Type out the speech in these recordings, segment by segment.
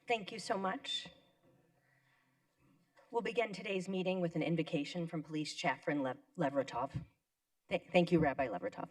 Thank you so much. We'll begin today's meeting with an invocation from Police Chaplain Levratov. Thank you, Rabbi Levratov.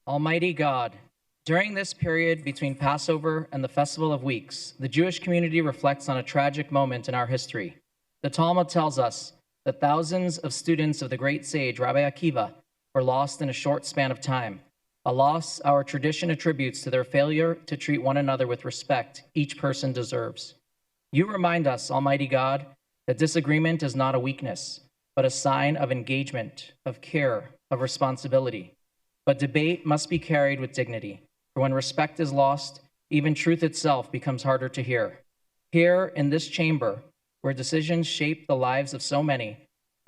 Almighty God, during this period between Passover and the Festival of Weeks, the Jewish community reflects on a tragic moment in our history. The Talmud tells us that thousands of students of the great sage Rabbi Akiva were lost in a short span of time, a loss our tradition attributes to their failure to treat one another with respect each person deserves. You remind us, Almighty God, that disagreement is not a weakness, but a sign of engagement, of care, of responsibility. But debate must be carried with dignity, for when respect is lost, even truth itself becomes harder to hear. Here in this chamber, where decisions shape the lives of so many,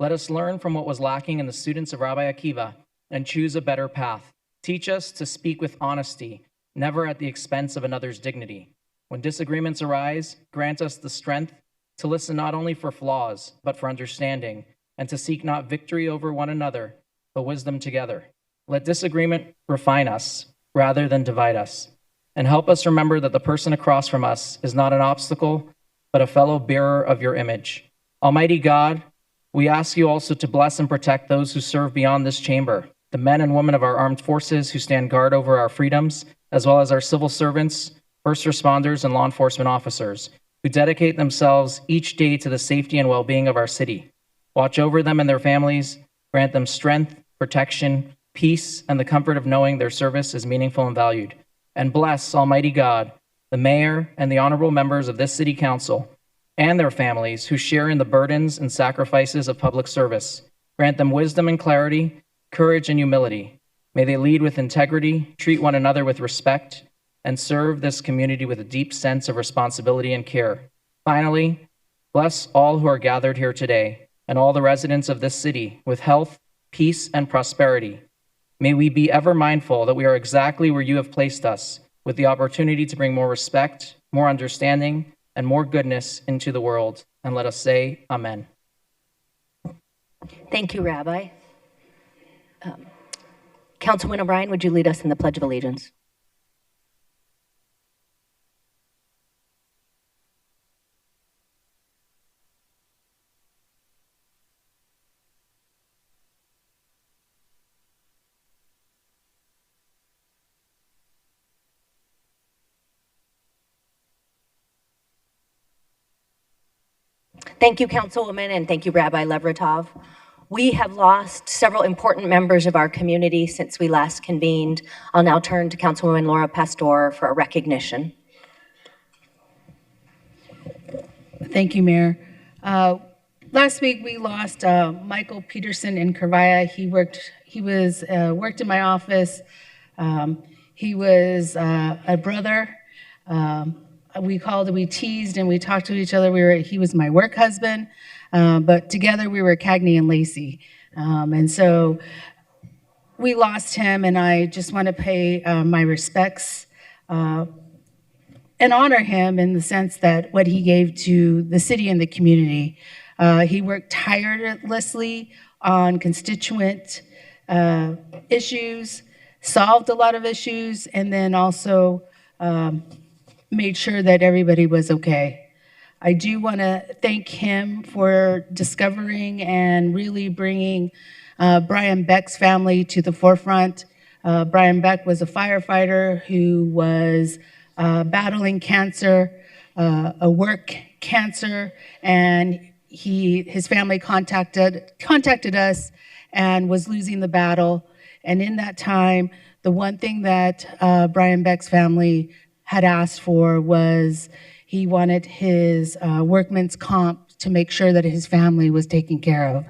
let us learn from what was lacking in the students of Rabbi Akiva and choose a better path. Teach us to speak with honesty, never at the expense of another's dignity. When disagreements arise, grant us the strength to listen not only for flaws, but for understanding, and to seek not victory over one another, but wisdom together. Let disagreement refine us rather than divide us, and help us remember that the person across from us is not an obstacle, but a fellow bearer of your image. Almighty God, we ask you also to bless and protect those who serve beyond this chamber, the men and women of our armed forces who stand guard over our freedoms, as well as our civil servants, first responders, and law enforcement officers, who dedicate themselves each day to the safety and well-being of our city. Watch over them and their families, grant them strength, protection, peace, and the comfort of knowing their service is meaningful and valued. And bless, Almighty God, the mayor and the honorable members of this city council and their families who share in the burdens and sacrifices of public service. Grant them wisdom and clarity, courage and humility. May they lead with integrity, treat one another with respect, and serve this community with a deep sense of responsibility and care. Finally, bless all who are gathered here today and all the residents of this city with health, peace, and prosperity. May we be ever mindful that we are exactly where you have placed us, with the opportunity to bring more respect, more understanding, and more goodness into the world. And let us say, Amen. Thank you, Rabbi. Councilman O'Brien, would you lead us in the Pledge of Allegiance? Thank you, Councilwoman, and thank you, Rabbi Levratov. We have lost several important members of our community since we last convened. I'll now turn to Councilwoman Laura Pastor for a recognition. Thank you, Mayor. Last week we lost Michael Peterson in Kervaya. He worked in my office. He was a brother. We teased and we talked to each other. He was my work husband, but together we were Cagney and Lacey. And so we lost him, and I just want to pay my respects and honor him in the sense that what he gave to the city and the community. He worked tirelessly on constituent issues, solved a lot of issues, and then also made sure that everybody was okay. I do want to thank him for discovering and really bringing Brian Beck's family to the forefront. Brian Beck was a firefighter who was battling cancer, a work cancer, and his family contacted us and was losing the battle. And in that time, the one thing that Brian Beck's family had asked for was he wanted his workman's comp to make sure that his family was taken care of.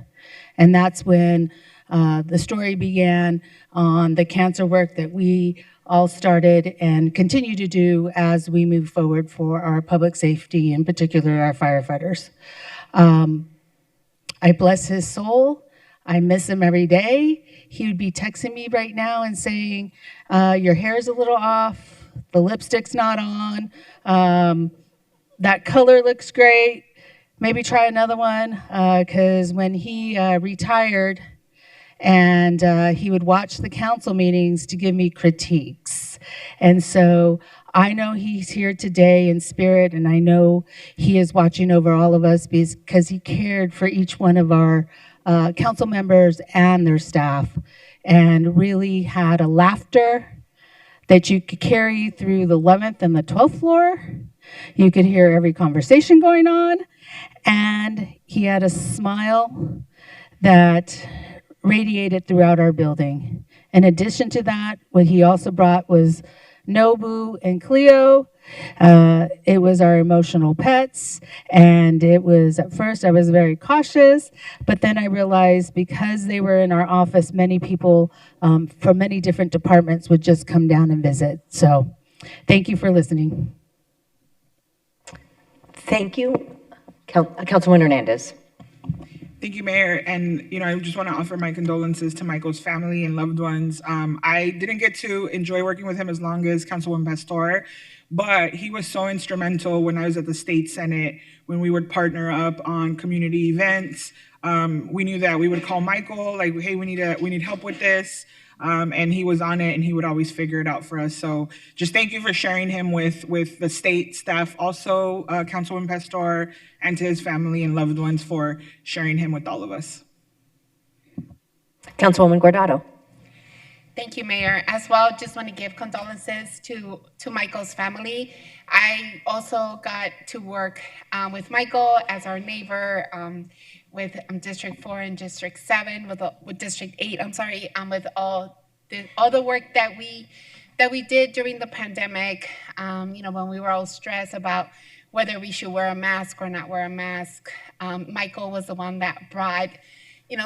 And that's when the story began on the cancer work that we all started and continue to do as we move forward for our public safety, in particular our firefighters. I bless his soul. I miss him every day. He would be texting me right now and saying, your hair's a little off, the lipstick's not on, that color looks great, maybe try another one, because when he retired and he would watch the council meetings to give me critiques. And so I know he's here today in spirit, and I know he is watching over all of us because he cared for each one of our council members and their staff, and really had a laughter that you could carry through the 11th and the 12th floor. You could hear every conversation going on, and he had a smile that radiated throughout our building. In addition to that, what he also brought was Nobu and Cleo. It was our emotional pets, and it was, at first I was very cautious, but then I realized because they were in our office, many people from many different departments would just come down and visit. So thank you for listening. Thank you. Councilwoman Hernandez. Thank you, Mayor. And, I just want to offer my condolences to Michael's family and loved ones. I didn't get to enjoy working with him as long as Councilwoman Pastor, but he was so instrumental when I was at the State Senate, when we would partner up on community events. We knew that we would call Michael, like, hey, we need help with this. And he was on it, and he would always figure it out for us. So just thank you for sharing him with the state staff, also Councilwoman Pastor, and to his family and loved ones for sharing him with all of us. Councilwoman Guardado. Thank you, Mayor. As well, just want to give condolences to Michael's family. I also got to work with Michael as our neighbor with District 4 and District 7, with District 8, with all the work that we did during the pandemic, when we were all stressed about whether we should wear a mask or not wear a mask. Michael was the one that brought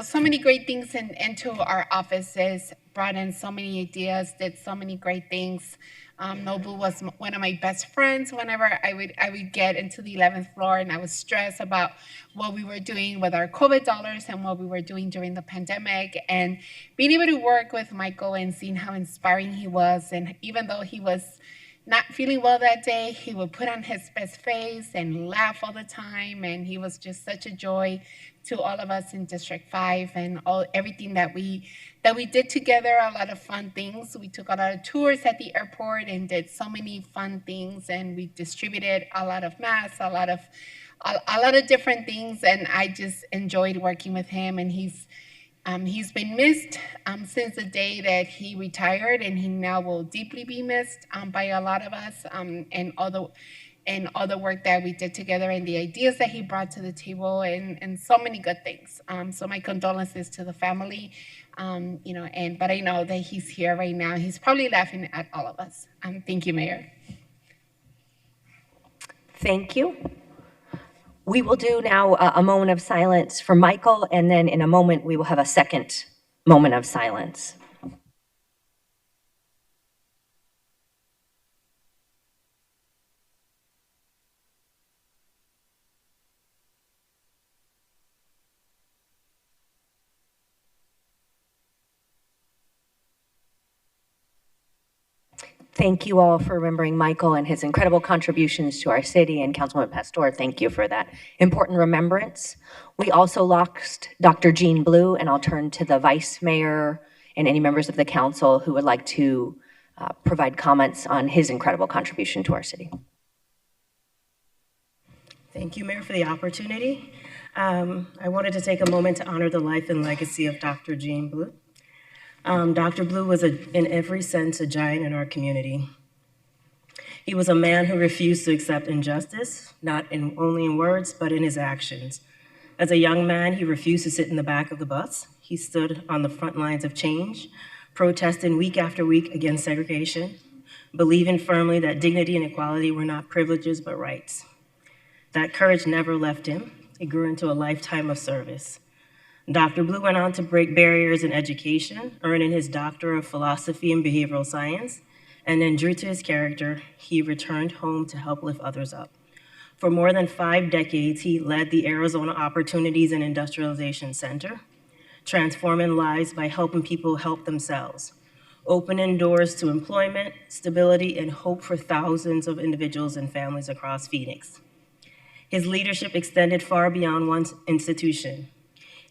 so many great things into our offices, brought in so many ideas, did so many great things. Nobu was one of my best friends whenever I would get into the 11th floor and I was stressed about what we were doing with our COVID dollars and what we were doing during the pandemic. And being able to work with Michael and seeing how inspiring he was, and even though he was not feeling well that day, he would put on his best face and laugh all the time, and he was just such a joy to all of us in District 5 and everything that we did together. A lot of fun things. We took a lot of tours at the airport and did so many fun things, and we distributed a lot of masks, a lot of different things, and I just enjoyed working with him. And he's been missed since the day that he retired, and he now will deeply be missed by a lot of us, and all the work that we did together and the ideas that he brought to the table, and so many good things. So my condolences to the family, but I know that he's here right now. He's probably laughing at all of us. Thank you, Mayor. Thank you. We will do now a moment of silence for Michael, and then in a moment we will have a second moment of silence. Thank you all for remembering Michael and his incredible contributions to our city, and Councilwoman Pastor, thank you for that important remembrance. We also lost Dr. Jean Blue, and I'll turn to the Vice Mayor and any members of the council who would like to provide comments on his incredible contribution to our city. Thank you, Mayor, for the opportunity. I wanted to take a moment to honor the life and legacy of Dr. Jean Blue. Dr. Blue was, in every sense, a giant in our community. He was a man who refused to accept injustice, not only in words, but in his actions. As a young man, he refused to sit in the back of the bus. He stood on the front lines of change, protesting week after week against segregation, believing firmly that dignity and equality were not privileges, but rights. That courage never left him. It grew into a lifetime of service. Dr. Blue went on to break barriers in education, earning his Doctor of Philosophy and Behavioral Science, and then true to his character, he returned home to help lift others up. For more than 5 decades, he led the Arizona Opportunities and Industrialization Center, transforming lives by helping people help themselves, opening doors to employment, stability, and hope for thousands of individuals and families across Phoenix. His leadership extended far beyond one institution.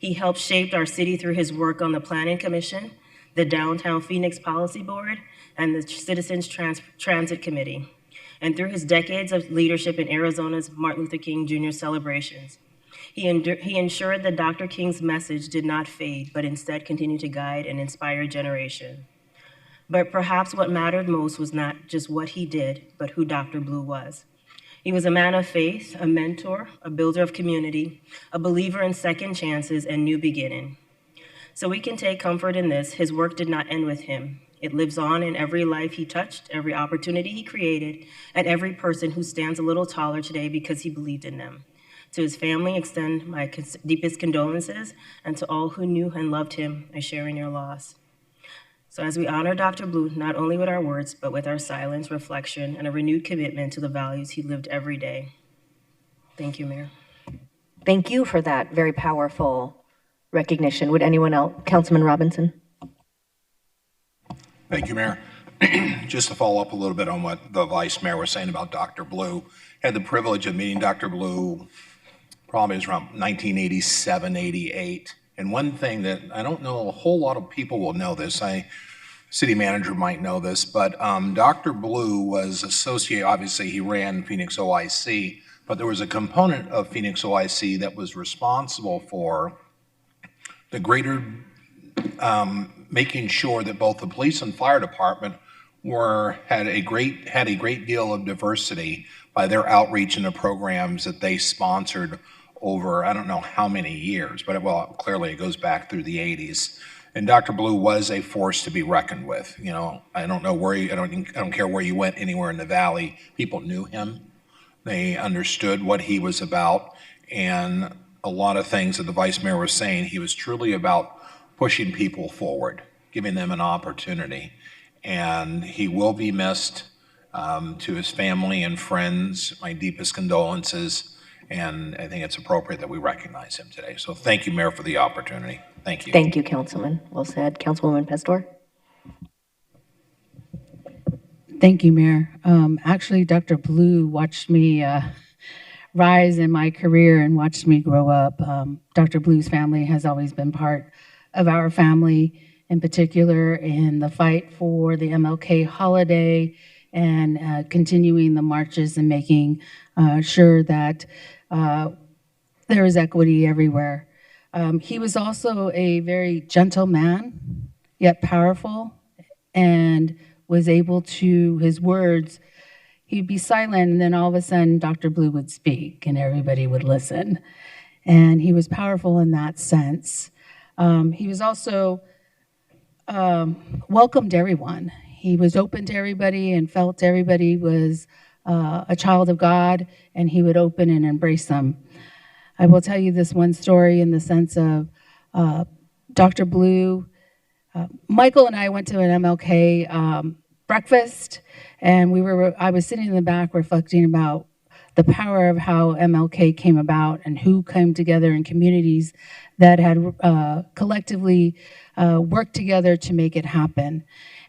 He helped shape our city through his work on the Planning Commission, the Downtown Phoenix Policy Board, and the Citizens Transit Committee, and through his decades of leadership in Arizona's Martin Luther King Jr. celebrations. He ensured that Dr. King's message did not fade, but instead continued to guide and inspire a generation. But perhaps what mattered most was not just what he did, but who Dr. Blue was. He was a man of faith, a mentor, a builder of community, a believer in second chances and new beginning. So we can take comfort in this. His work did not end with him. It lives on in every life he touched, every opportunity he created, and every person who stands a little taller today because he believed in them. To his family, extend my deepest condolences, and to all who knew and loved him, I share in your loss. So as we honor Dr. Blue, not only with our words, but with our silence, reflection, and a renewed commitment to the values he lived every day. Thank you, Mayor. Thank you for that very powerful recognition. Would anyone else? Councilman Robinson. Thank you, Mayor. Just to follow up a little bit on what the Vice Mayor was saying about Dr. Blue, I had the privilege of meeting Dr. Blue probably was around 1987, 88. And one thing that I don't know, a whole lot of people will know this, city manager might know this, but Dr. Blue was associated, obviously he ran Phoenix OIC, but there was a component of Phoenix OIC that was responsible for the greater, making sure that both the police and fire department had a great deal of diversity by their outreach and the programs that they sponsored over, I don't know how many years, but clearly it goes back through the 80s. And Dr. Blue was a force to be reckoned with. You know, I don't know where I don't care where you went anywhere in the valley, people knew him. They understood what he was about, and a lot of things that the Vice Mayor was saying, he was truly about pushing people forward, giving them an opportunity. And he will be missed. To his family and friends, my deepest condolences. And I think it's appropriate that we recognize him today. So thank you, Mayor, for the opportunity. Thank you. Thank you, Councilman. Well said. Councilwoman Pastor. Thank you, Mayor. Actually, Dr. Blue watched me rise in my career and watched me grow up. Dr. Blue's family has always been part of our family, in particular in the fight for the MLK holiday and continuing the marches and making sure that there is equity everywhere. He was also a very gentle man, yet powerful, and was able to, his words, he'd be silent, and then all of a sudden Dr. Blue would speak and everybody would listen. And he was powerful in that sense. He was also welcomed everyone. He was open to everybody and felt everybody was a child of God, and he would open and embrace them. I will tell you this one story in the sense of Dr. Blue. Michael and I went to an MLK breakfast, and I was sitting in the back reflecting about the power of how MLK came about and who came together in communities that had collectively worked together to make it happen.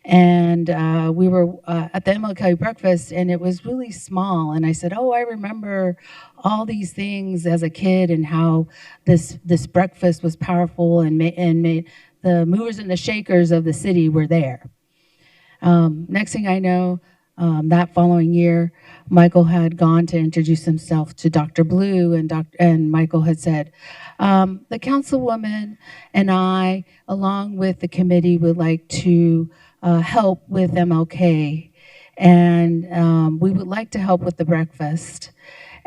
And we were at the MLK breakfast, and it was really small. And I said, oh, I remember all these things as a kid and how this breakfast was powerful and made the movers and the shakers of the city were there. Next thing I know, that following year, Michael had gone to introduce himself to Dr. Blue, and Michael had said, the councilwoman and I, along with the committee, would like to help with MLK, and we would like to help with the breakfast.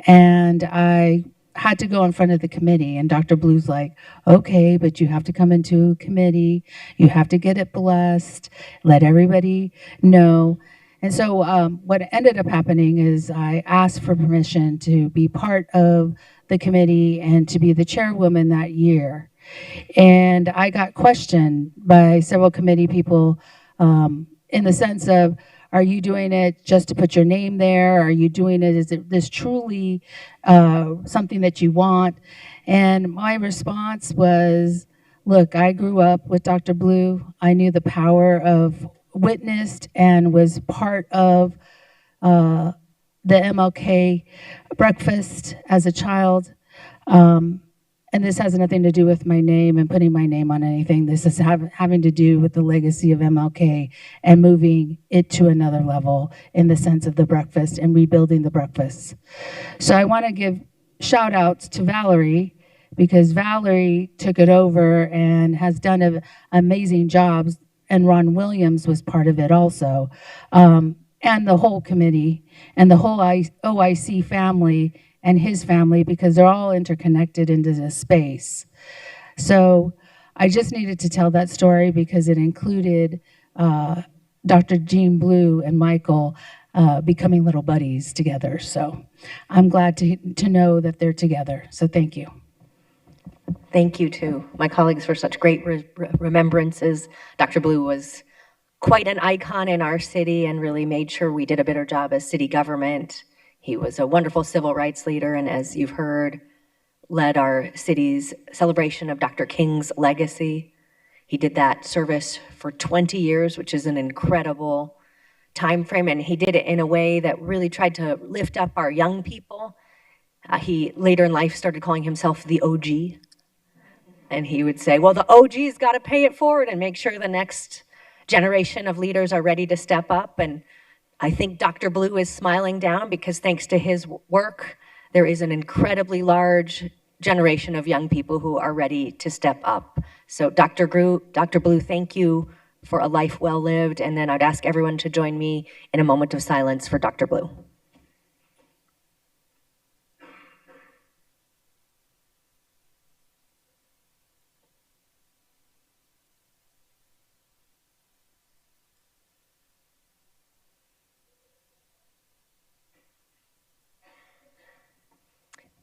And I had to go in front of the committee, and Dr. Blue's like, okay, but you have to come into a committee, you have to get it blessed, let everybody know. And so what ended up happening is I asked for permission to be part of the committee and to be the chairwoman that year. And I got questioned by several committee people in the sense of, are you doing it just to put your name there? Are you doing it, is it this truly something that you want? And my response was, look, I grew up with Dr. Blue. I knew the power of witnessed and was part of the MLK breakfast as a child. and this has nothing to do with my name and putting my name on anything. This is having to do with the legacy of MLK and moving it to another level in the sense of the breakfast and rebuilding the breakfast. So I want to give shout outs to Valerie, because Valerie took it over and has done an amazing job, and Ron Williams was part of it also, and the whole committee and the whole OIC family and his family, because they're all interconnected into this space. So I just needed to tell that story because it included Dr. Jean Blue and Michael becoming little buddies together. So I'm glad to know that they're together. So thank you. Thank you to my colleagues for such great remembrances. Dr. Blue was quite an icon in our city and really made sure we did a better job as city government. He was a wonderful civil rights leader, and as you've heard, led our city's celebration of Dr. King's legacy. He did that service for 20 years, which is an incredible time frame, and he did it in a way that really tried to lift up our young people. He later in life started calling himself the OG, and he would say, well, the OG's got to pay it forward and make sure the next generation of leaders are ready to step up. And I think Dr. Blue is smiling down because thanks to his work, there is an incredibly large generation of young people who are ready to step up. So Dr. Blue, thank you for a life well lived. And then I'd ask everyone to join me in a moment of silence for Dr. Blue.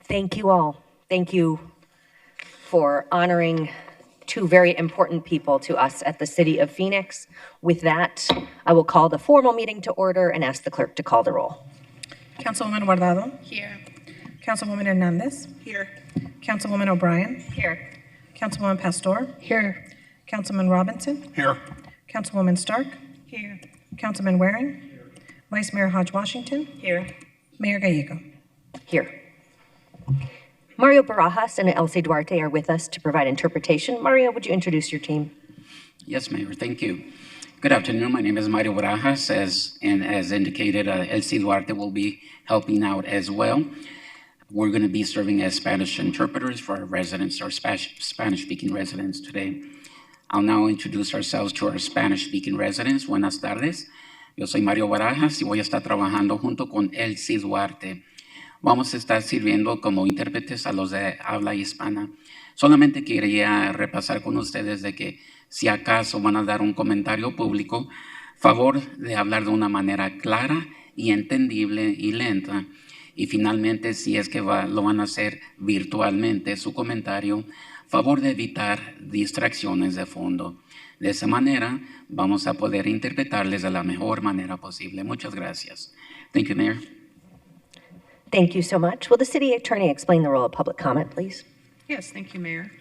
Thank you all. Thank you for honoring two very important people to us at the City of Phoenix. With that, I will call the formal meeting to order and ask the clerk to call the roll. Councilwoman Guardado. Here. Councilwoman Hernandez. Here. Councilwoman O'Brien. Here. Councilwoman Pastor. Here. Councilman Robinson. Here. Councilwoman Stark. Here. Councilman Waring. Vice Mayor Hodge Washington. Here. Mayor Gallego. Here. Mario Barajas and Elsie Duarte are with us to provide interpretation. Mario, would you introduce your team? Yes, Mayor, thank you. Good afternoon, my name is Mario Barajas, as indicated, Elsie Duarte will be helping out as well. We're going to be serving as Spanish interpreters for our residents, our Spanish-speaking residents today. I'll now introduce ourselves to our Spanish-speaking residents. Buenas tardes, yo soy Mario Barajas y voy a estar trabajando junto con Elsie Duarte. Vamos a estar sirviendo como intérpretes a los de habla hispana. Solamente quería repasar con ustedes de que si acaso van a dar un comentario público, favor de hablar de una manera clara y entendible y lenta. Y finalmente, si es que lo van a hacer virtualmente su comentario, favor de evitar distracciones de fondo. De esa manera, vamos a poder interpretarles de la mejor manera posible. Muchas gracias. Thank you, Mayor. Thank you so much. Will the city attorney explain the role of public comment, please? Yes, thank you, Mayor.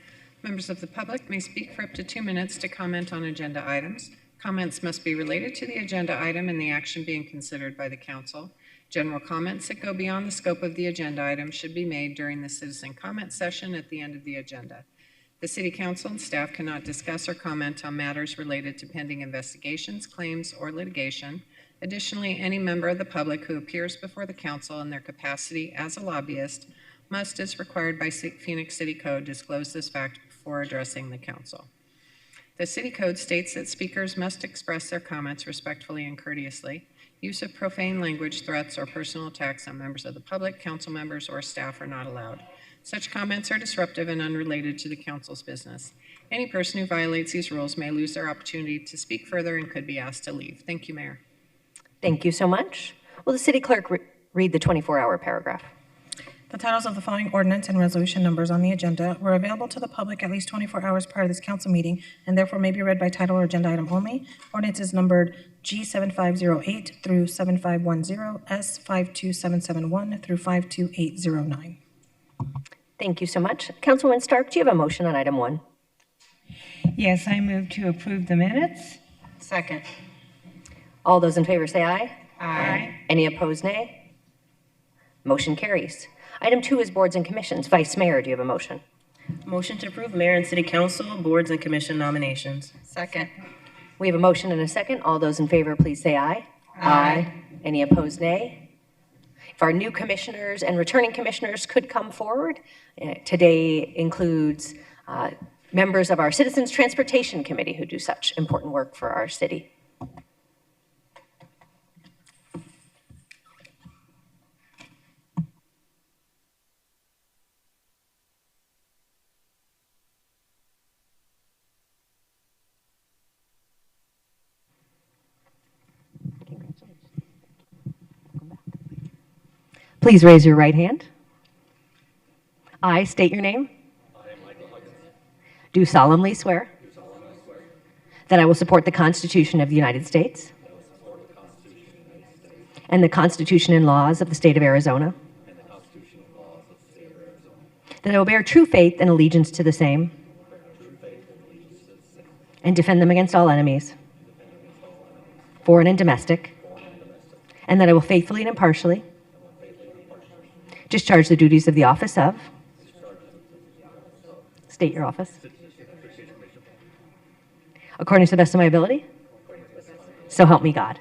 Members of the public may speak for up to 2 minutes to comment on agenda items. Comments must be related to the agenda item and the action being considered by the council. General comments that go beyond the scope of the agenda item should be made during the citizen comment session at the end of the agenda. The City Council and staff cannot discuss or comment on matters related to pending investigations, claims, or litigation. Additionally, any member of the public who appears before the council in their capacity as a lobbyist must, as required by Phoenix City Code, disclose this fact before addressing the council. The City Code states that speakers must express their comments respectfully and courteously. Use of profane language, threats, or personal attacks on members of the public, council members, or staff are not allowed. Such comments are disruptive and unrelated to the council's business. Any person who violates these rules may lose their opportunity to speak further and could be asked to leave. Thank you, Mayor. Thank you so much. Will the city clerk read the 24-hour paragraph? The titles of the following ordinance and resolution numbers on the agenda were available to the public at least 24 hours prior to this council meeting and therefore may be read by title or agenda item only. Ordinance is numbered G7508 through 7510, S52771 through 52809. Thank you so much. Councilwoman Stark, do you have a motion on item 1? Yes, I move to approve the minutes. Second. All those in favor say aye. Aye. Any opposed, nay? Motion carries. Item 2 is boards and commissions. Vice Mayor, do you have a motion? Motion to approve mayor and city council, boards, and commission nominations. Second. We have a motion and a second. All those in favor, please say aye. Aye. Any opposed, nay? If our new commissioners and returning commissioners could come forward, today includes members of our Citizens Transportation Committee who do such important work for our city. Please raise your right hand. I state your name. Do solemnly swear that I will support the Constitution of the United States and the Constitution and laws of the state of Arizona, that I will bear true faith and allegiance to the same and defend them against all enemies, foreign and domestic, and that I will faithfully and impartially discharge the duties of the office of, state your office, according to the best of my ability, so help me God.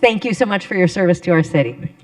Thank you so much for your service to our city.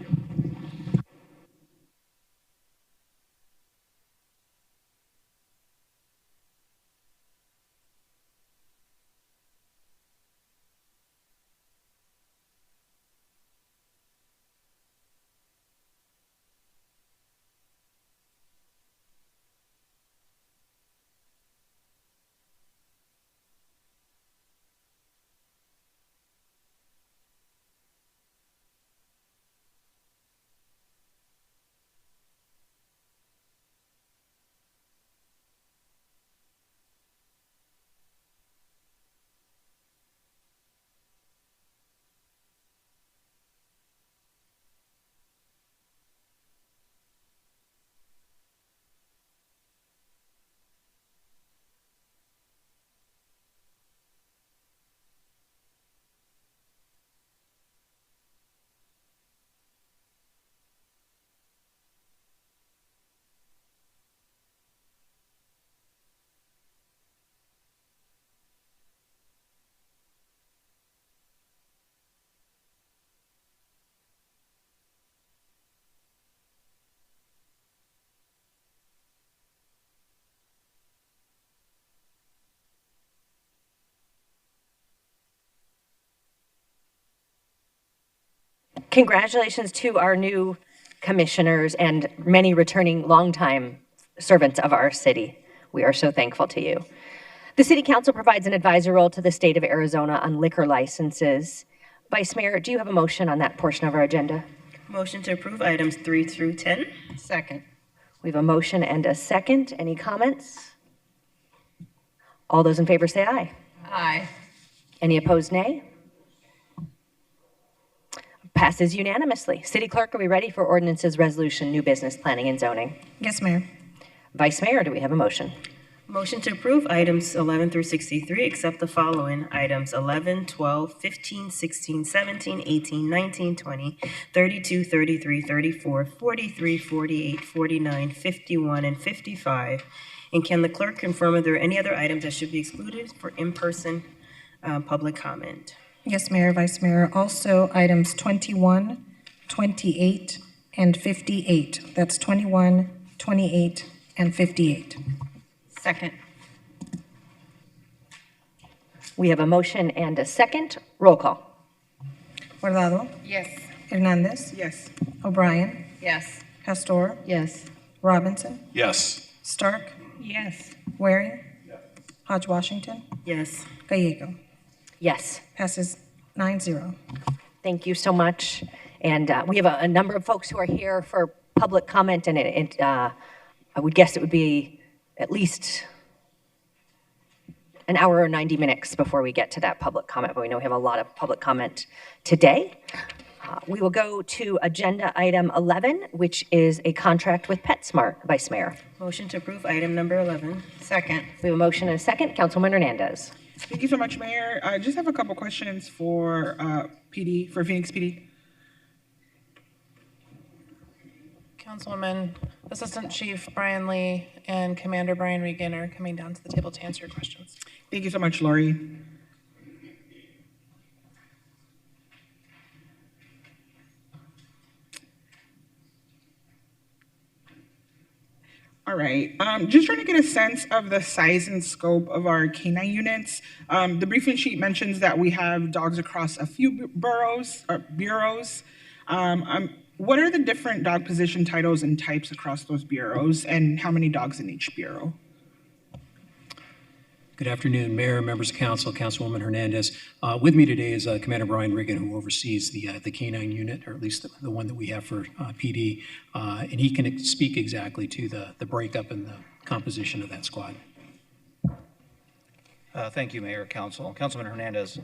Congratulations to our new commissioners and many returning longtime servants of our city. We are so thankful to you. The City Council provides an advisor role to the state of Arizona on liquor licenses. Vice Mayor, do you have a motion on that portion of our agenda? Motion to approve items 3 through 10. Second. We have a motion and a second. Any comments? All those in favor say aye. Aye. Any opposed, nay? Passes unanimously. City Clerk, are we ready for ordinances, resolution, new business, planning, and zoning? Yes, Mayor. Vice Mayor, do we have a motion? Motion to approve items 11 through 63, except the following items 11, 12, 15, 16, 17, 18, 19, 20, 32, 33, 34, 43, 48, 49, 51, and 55. And can the clerk confirm if there are any other items that should be excluded for in-person public comment? Yes, Mayor, Vice Mayor. Also, items 21, 28, and 58. That's 21, 28, and 58. Second. We have a motion and a second. Roll call. Guardado, Yes. Hernandez, Yes. O'Brien, Yes. Pastor, Yes. Robinson, Yes. Stark, Yes. Waring, Hodge Washington, Yes. Gallego. Yes. Passes 9-0. Thank you so much. And we have a number of folks who are here for public comment, and I would guess it would be at least an hour or 90 minutes before we get to that public comment, but we know we have a lot of public comment today. We will go to agenda item 11, which is a contract with PetSmart. Vice Mayor. Motion to approve item number 11. Second. We have a motion and a second. Councilwoman Hernandez. Thank you so much, Mayor. I just have a couple questions for PD, for Phoenix PD. Councilwoman, Assistant Chief Brian Lee, and Commander Brian Regan are coming down to the table to answer your questions. Thank you so much, Lori. All right, just trying to get a sense of the size and scope of our canine units. The briefing sheet mentions that we have dogs across a few bureaus. What are the different dog position titles and types across those bureaus, and how many dogs in each bureau? Good afternoon, Mayor, members of council, Councilwoman Hernandez. With me today is Commander Brian Regan, who oversees the canine unit, or at least the one that we have for PD, and he can speak exactly to the breakup and the composition of that squad. Thank you, Mayor, Council. Councilman Hernandez,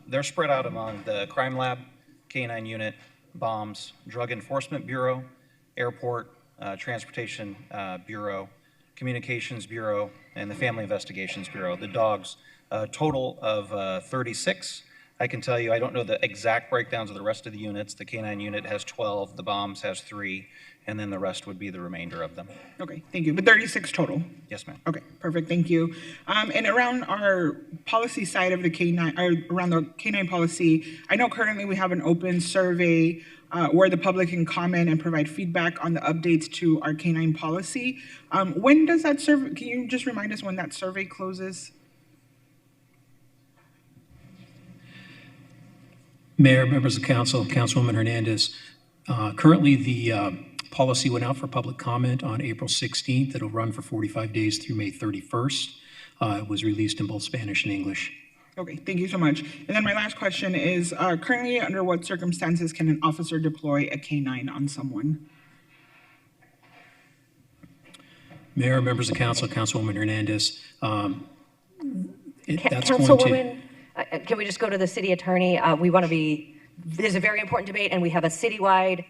they're spread out among the Crime Lab, Canine Unit, Bombs, Drug Enforcement Bureau, Airport, Transportation Bureau, Communications Bureau, and the Family Investigations Bureau. The dogs, a total of 36. I can tell you, I don't know the exact breakdowns of the rest of the units. The canine unit has 12, the Bombs has 3, and then the rest would be the remainder of them. Okay, thank you. But 36 total? Yes, ma'am. Okay, perfect, thank you. And around our policy side of the canine, or around the canine policy, I know currently we have an open survey where the public can comment and provide feedback on the updates to our canine policy. When does that survey, can you just remind us when that survey closes? Mayor, members of council, Councilwoman Hernandez, currently the policy went out for public comment on April 16th. It'll run for 45 days through May 31st. It was released in both Spanish and English. Okay, thank you so much. And then my last question is, currently under what circumstances can an officer deploy a canine on someone? Mayor, members of council, Councilwoman Hernandez, that's Councilwoman, can we just go to the city attorney? There's a very important debate, and we have a citywide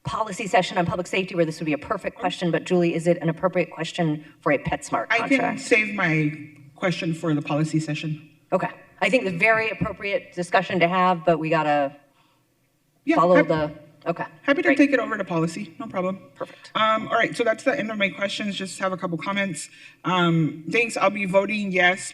policy session on public safety where this would be a perfect question, but Julie, is it an appropriate question for a PetSmart contract? I can save my question for the policy session. Okay. I think it's a very appropriate discussion to have, but we gotta follow the, okay. Happy to take it over to policy, no problem. Perfect. All right, so that's the end of my questions. Just have a couple comments. Thanks, I'll be voting yes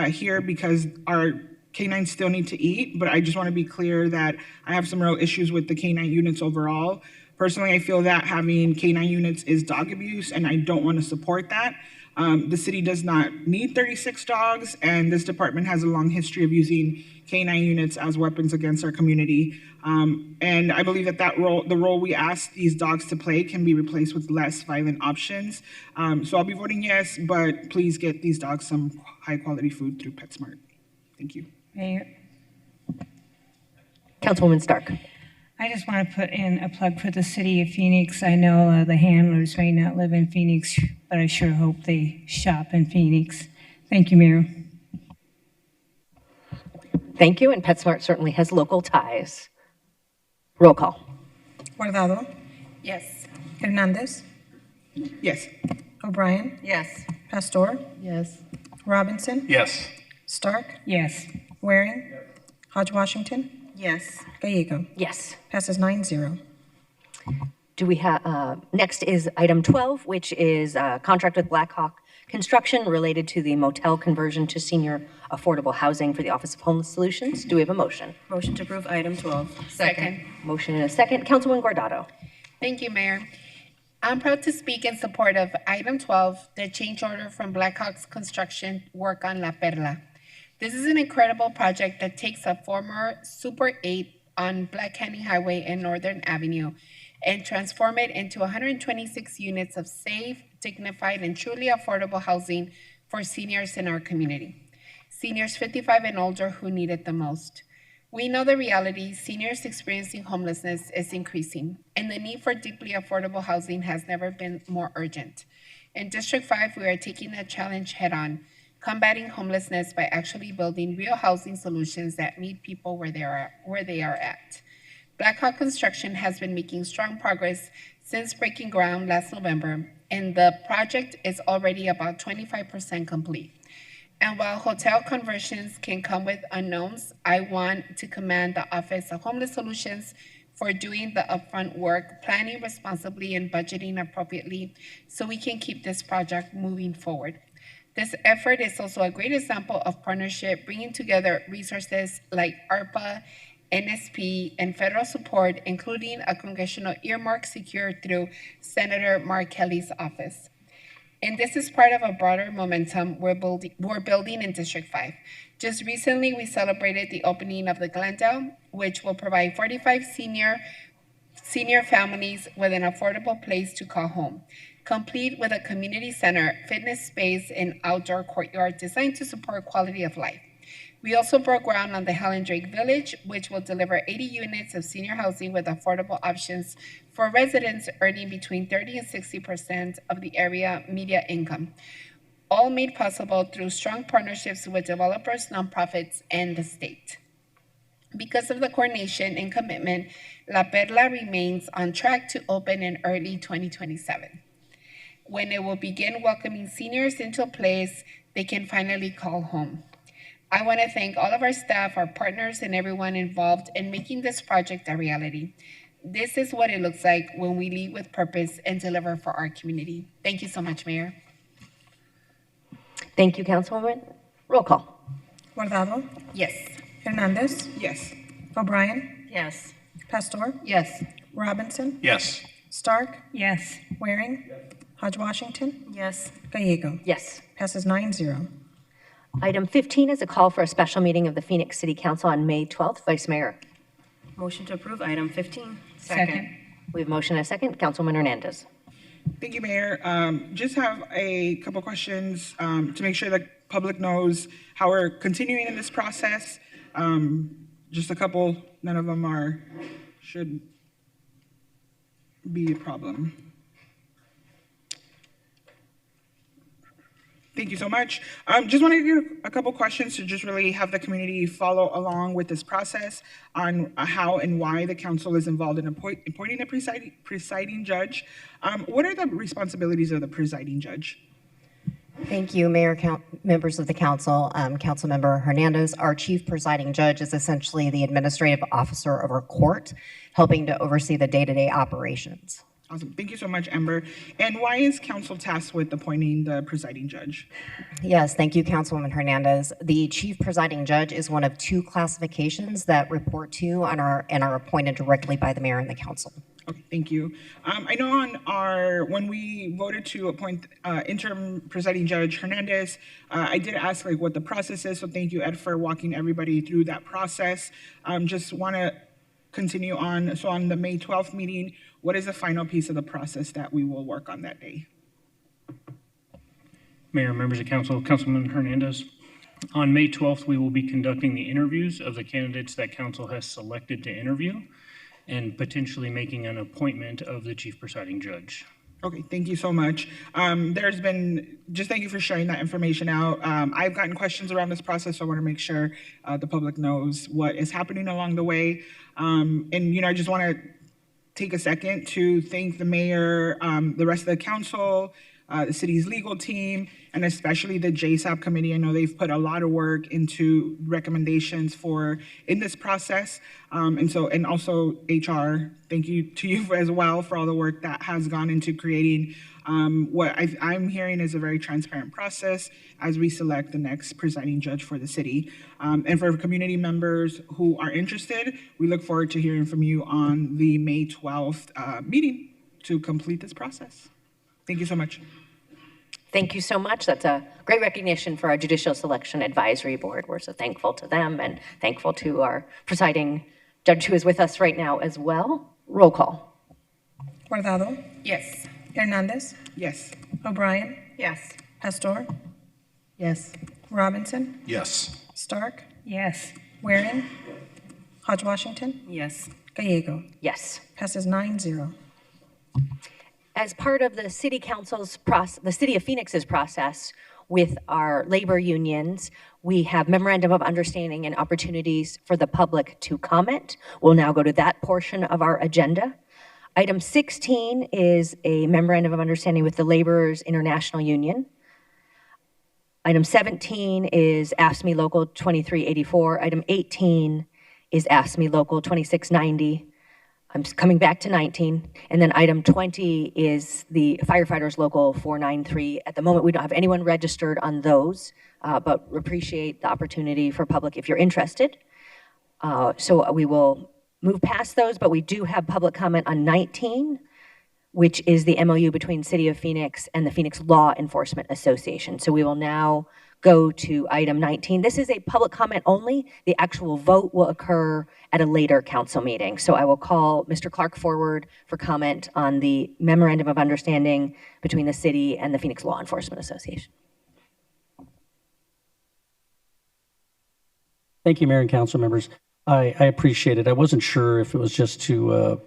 here because our canines still need to eat, but I just want to be clear that I have some real issues with the canine units overall. Personally, I feel that having canine units is dog abuse, and I don't want to support that. The city does not need 36 dogs, and this department has a long history of using canine units as weapons against our community. And I believe that the role we ask these dogs to play can be replaced with less violent options. So I'll be voting yes, but please get these dogs some high quality food through PetSmart. Thank you. Mayor, Councilwoman Stark. I just want to put in a plug for the city of Phoenix. I know the handlers may not live in Phoenix, but I sure hope they shop in Phoenix. Thank you, Mayor. Thank you, and PetSmart certainly has local ties. Roll call. Guardado, Yes. Hernandez, Yes. O'Brien, Yes. Pastor, Yes. Robinson, Yes. Stark, Yes. Waring, Hodge Washington, Yes. Gallego. Yes. Passes 9-0. Do we have, next is item 12, which is contract with Blackhawk Construction related to the motel conversion to senior affordable housing for the Office of Homeless Solutions. Do we have a motion? Motion to approve item 12. Second. Motion and a second. Councilwoman Guardado. Thank you, Mayor. I'm proud to speak in support of item 12, the change order from Blackhawks Construction work on La Perla. This is an incredible project that takes a former Super 8 on Black Canyon Highway and Northern Avenue and transform it into 126 units of safe, dignified, and truly affordable housing for seniors in our community. Seniors 55 and older who need it the most. We know the reality, seniors experiencing homelessness is increasing, and the need for deeply affordable housing has never been more urgent. In District 5, we are taking that challenge head-on, combating homelessness by actually building real housing solutions that meet people where they are at. Blackhawk Construction has been making strong progress since breaking ground last November, and the project is already about 25% complete. And while hotel conversions can come with unknowns, I want to commend the Office of Homeless Solutions for doing the upfront work, planning responsibly, and budgeting appropriately so we can keep this project moving forward. This effort is also a great example of partnership, bringing together resources like ARPA, NSP, and federal support, including a congressional earmark secured through Senator Mark Kelly's office. And this is part of a broader momentum we're building in District 5. Just recently, we celebrated the opening of the Glendale, which will provide 45 senior families with an affordable place to call home, complete with a community center, fitness space, and outdoor courtyard designed to support quality of life. We also broke ground on the Helen Drake Village, which will deliver 80 units of senior housing with affordable options for residents earning between 30 and 60% of the area median income, all made possible through strong partnerships with developers, nonprofits, and the state. Because of the coordination and commitment, La Perla remains on track to open in early 2027, when it will begin welcoming seniors into a place they can finally call home. I want to thank all of our staff, our partners, and everyone involved in making this project a reality. This is what it looks like when we lead with purpose and deliver for our community. Thank you so much, Mayor. Thank you, Councilwoman. Roll call. Guardado. Yes. Hernandez. Yes. O'Brien. Yes. Pastor. Yes. Robinson. Yes. Stark. Yes. Waring. Hodge Washington. Yes. Gallego. Yes. Passes 9-0. Item 15 is a call for a special meeting of the Phoenix City Council on May 12th. Vice Mayor. Motion to approve item 15. Second. We have motion and a second. Councilwoman Hernandez. Thank you, Mayor. Just have a couple questions to make sure the public knows how we're continuing in this process. Just a couple, none of them should be a problem. Thank you so much. Just want to give a couple questions to just really have the community follow along with this process on how and why the council is involved in appointing a presiding judge. What are the responsibilities of the presiding judge? Thank you, Mayor, members of the council. Councilmember Hernandez, our chief presiding judge is essentially the administrative officer of our court, helping to oversee the day-to-day operations. Awesome. Thank you so much, Amber. And why is council tasked with appointing the presiding judge? Yes, thank you, Councilwoman Hernandez. The chief presiding judge is one of two classifications that report to and are appointed directly by the mayor and the council. Okay, thank you. I know when we voted to appoint interim presiding judge Hernandez, I did ask what the process is. So thank you, Ed, for walking everybody through that process. Just want to continue on. So on the May 12th meeting, what is the final piece of the process that we will work on that day? Mayor, members of council, Councilman Hernandez. On May 12th, we will be conducting the interviews of the candidates that council has selected to interview and potentially making an appointment of the chief presiding judge. Okay, thank you so much. Thank you for sharing that information out. I've gotten questions around this process, so I want to make sure the public knows what is happening along the way. I just want to take a second to thank the mayor, the rest of the council, the city's legal team, and especially the JSAP committee. I know they've put a lot of work into recommendations in this process. And also HR, thank you to you as well for all the work that has gone into creating what I'm hearing is a very transparent process as we select the next presiding judge for the city. And for community members who are interested, we look forward to hearing from you on the May 12th meeting to complete this process. Thank you so much. Thank you so much. That's a great recognition for our Judicial Selection Advisory Board. We're so thankful to them and thankful to our presiding judge who is with us right now as well. Roll call. Guardado. Yes. Hernandez. Yes. O'Brien. Yes. Pastor. Yes. Robinson. Yes. Stark. Yes. Waring. Hodge Washington. Yes. Gallego. Yes. Passes 9-0. As part of the City Council's process, the City of Phoenix's process with our labor unions, we have memorandum of understanding and opportunities for the public to comment. We'll now go to that portion of our agenda. Item 16 is a memorandum of understanding with the Laborers International Union. Item 17 is AFSCME Local 2384. Item 18 is AFSCME Local 2690. I'm just coming back to 19. And then item 20 is the firefighters local 493. At the moment, we don't have anyone registered on those, but appreciate the opportunity for public if you're interested. So we will move past those, but we do have public comment on 19, which is the MOU between City of Phoenix and the Phoenix Law Enforcement Association. So we will now go to item 19. This is a public comment only. The actual vote will occur at a later council meeting. So I will call Mr. Clark forward for comment on the memorandum of understanding between the city and the Phoenix Law Enforcement Association. Thank you, Mayor and council members. I appreciate it. I wasn't sure if it was just to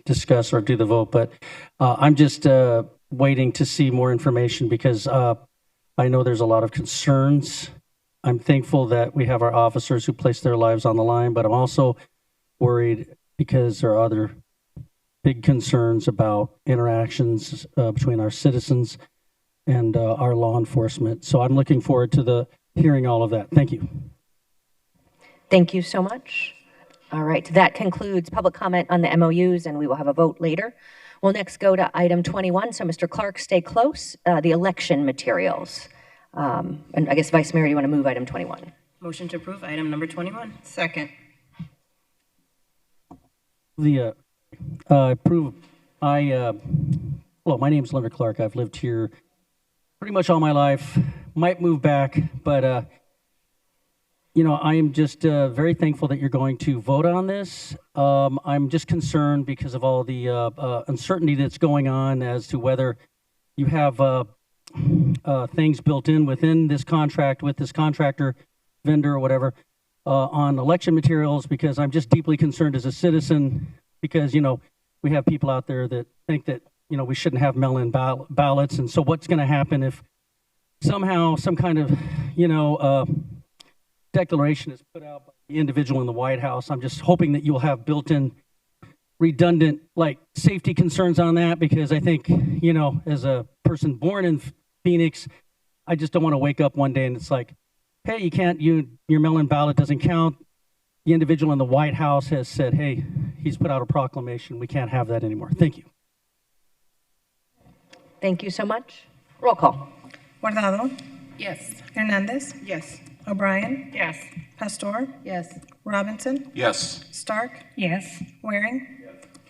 discuss or do the vote, but I'm just waiting to see more information because I know there's a lot of concerns. I'm thankful that we have our officers who place their lives on the line, but I'm also worried because there are other big concerns about interactions between our citizens and our law enforcement. So I'm looking forward to hearing all of that. Thank you. Thank you so much. All right, that concludes public comment on the MOUs, and we will have a vote later. We'll next go to item 21. So Mr. Clark, stay close. The election materials. And I guess Vice Mayor, you want to move item 21? Motion to approve item number 21. Second. Approve. Well, my name is Leonard Clark. I've lived here pretty much all my life. Might move back, but you know, I am just very thankful that you're going to vote on this. I'm just concerned because of all the uncertainty that's going on as to whether you have things built in within this contract with this contractor, vendor, or whatever, on election materials, because I'm just deeply concerned as a citizen because, you know, we have people out there that think that, you know, we shouldn't have mail-in ballots. And so what's going to happen if somehow some kind of, you know, declaration is put out by the individual in the White House? I'm just hoping that you'll have built-in redundant like safety concerns on that, because I think, you know, as a person born in Phoenix, I just don't want to wake up one day and it's like, hey, you can't, your mail-in ballot doesn't count. The individual in the White House has said, hey, he's put out a proclamation. We can't have that anymore. Thank you. Thank you so much. Roll call. Guardado. Yes. Hernandez. Yes. O'Brien. Yes. Pastor. Yes. Robinson. Yes. Stark. Yes. Waring.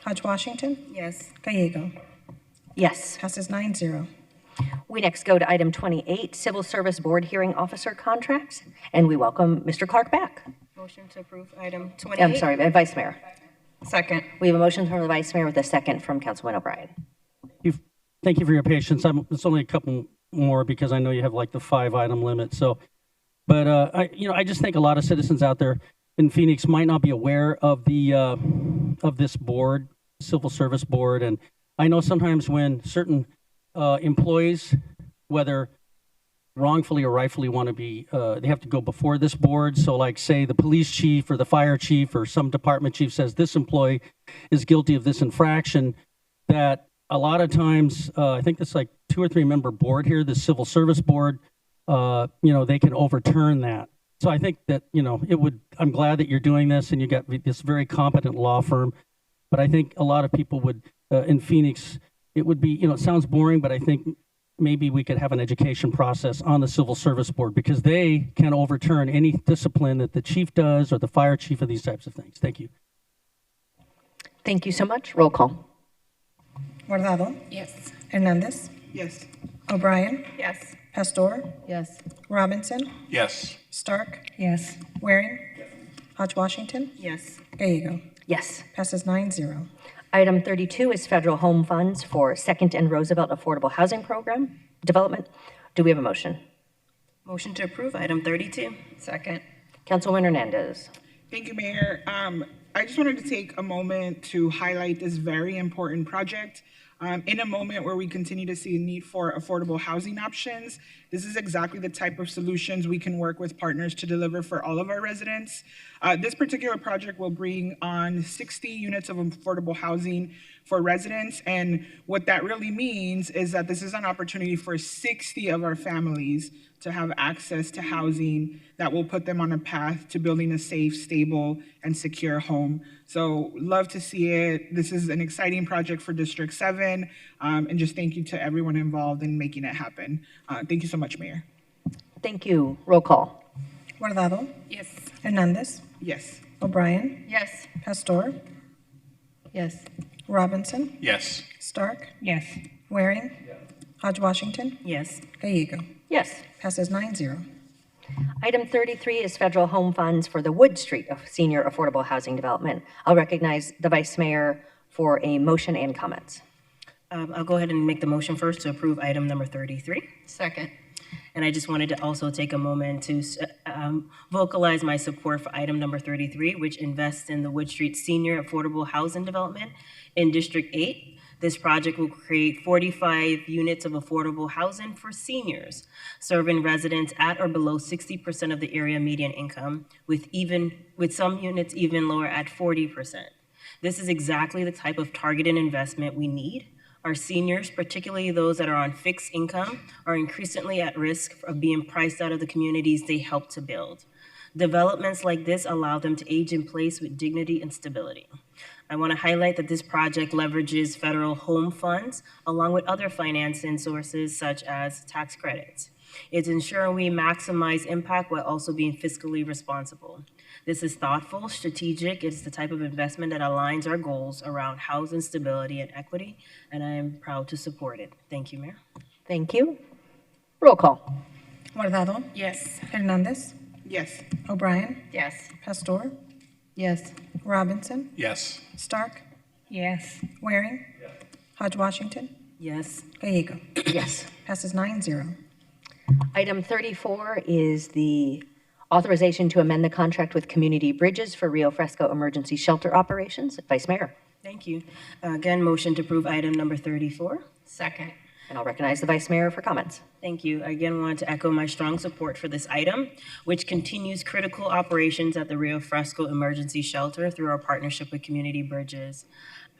Hodge Washington. Yes. Gallego. Yes. Passes 9-0. We next go to item 28, Civil Service Board Hearing Officer Contracts, and we welcome Mr. Clark back. Motion to approve item 28. I'm sorry, Vice Mayor. Second. We have a motion from the Vice Mayor with a second from Councilman O'Brien. Thank you for your patience. It's only a couple more because I know you have like the 5-item limit. So, but I just think a lot of citizens out there in Phoenix might not be aware of the of this board, Civil Service Board, and I know sometimes when certain employees, whether wrongfully or rightfully, want to be, they have to go before this board. So, like, say the police chief or the fire chief or some department chief says this employee is guilty of this infraction, that a lot of times, I think it's like 2 or 3 member board here, the Civil Service Board, they can overturn that. So I think that, I'm glad that you're doing this and you got this very competent law firm. But I think a lot of people would, in Phoenix, it would be, it sounds boring, but I think maybe we could have an education process on the Civil Service Board because they can overturn any discipline that the chief does or the fire chief or these types of things. Thank you. Thank you so much. Roll call. Guardado. Yes. Hernandez. Yes. O'Brien. Yes. Pastor. Yes. Robinson. Yes. Stark. Yes. Waring. Hodge Washington. Yes. Gallego. Yes. Passes 9-0. Item 32 is federal home funds for Second and Roosevelt Affordable Housing Program development. Do we have a motion? Motion to approve item 32. Second. Councilwoman Hernandez. Thank you, Mayor. I just wanted to take a moment to highlight this very important project. In a moment where we continue to see a need for affordable housing options, this is exactly the type of solutions we can work with partners to deliver for all of our residents. This particular project will bring on 60 units of affordable housing for residents. And what that really means is that this is an opportunity for 60 of our families to have access to housing that will put them on a path to building a safe, stable, and secure home. So love to see it. This is an exciting project for District 7, and just thank you to everyone involved in making it happen. Thank you so much, Mayor. Thank you. Roll call. Guardado. Yes. Hernandez. Yes. O'Brien. Yes. Pastor. Yes. Robinson. Yes. Stark. Yes. Waring. Hodge Washington. Yes. Gallego. Yes. Passes 9-0. Item 33 is federal home funds for the Wood Street Senior Affordable Housing Development. I'll recognize the Vice Mayor for a motion and comments. I'll go ahead and make the motion first to approve item number 33. Second. And I just wanted to also take a moment to vocalize my support for item number 33, which invests in the Wood Street Senior Affordable Housing Development in District 8. This project will create 45 units of affordable housing for seniors, serving residents at or below 60% of the area median income, with some units even lower at 40%. This is exactly the type of targeted investment we need. Our seniors, particularly those that are on fixed income, are increasingly at risk of being priced out of the communities they help to build. Developments like this allow them to age in place with dignity and stability. I want to highlight that this project leverages federal home funds along with other financing sources such as tax credits. It's ensuring we maximize impact while also being fiscally responsible. This is thoughtful, strategic. It's the type of investment that aligns our goals around housing stability and equity, and I am proud to support it. Thank you, Mayor. Thank you. Roll call. Guardado. Yes. Hernandez. Yes. O'Brien. Yes. Pastor. Yes. Robinson. Yes. Stark. Yes. Waring. Hodge Washington. Yes. Gallego. Yes. Passes 9-0. Item 34 is the authorization to amend the contract with Community Bridges for Rio Fresco Emergency Shelter Operations. Vice Mayor. Thank you. Again, motion to approve item number 34. Second. And I'll recognize the Vice Mayor for comments. Thank you. I again want to echo my strong support for this item, which continues critical operations at the Rio Fresco Emergency Shelter through our partnership with Community Bridges.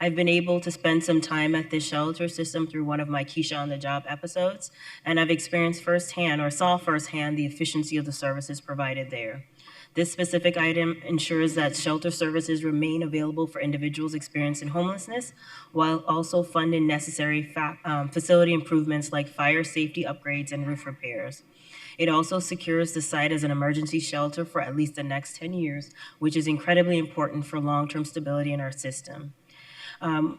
I've been able to spend some time at this shelter system through one of my Keisha on the Job episodes, and I've experienced firsthand or saw firsthand the efficiency of the services provided there. This specific item ensures that shelter services remain available for individuals experiencing homelessness, while also funding necessary facility improvements like fire safety upgrades and roof repairs. It also secures the site as an emergency shelter for at least the next 10 years, which is incredibly important for long-term stability in our system.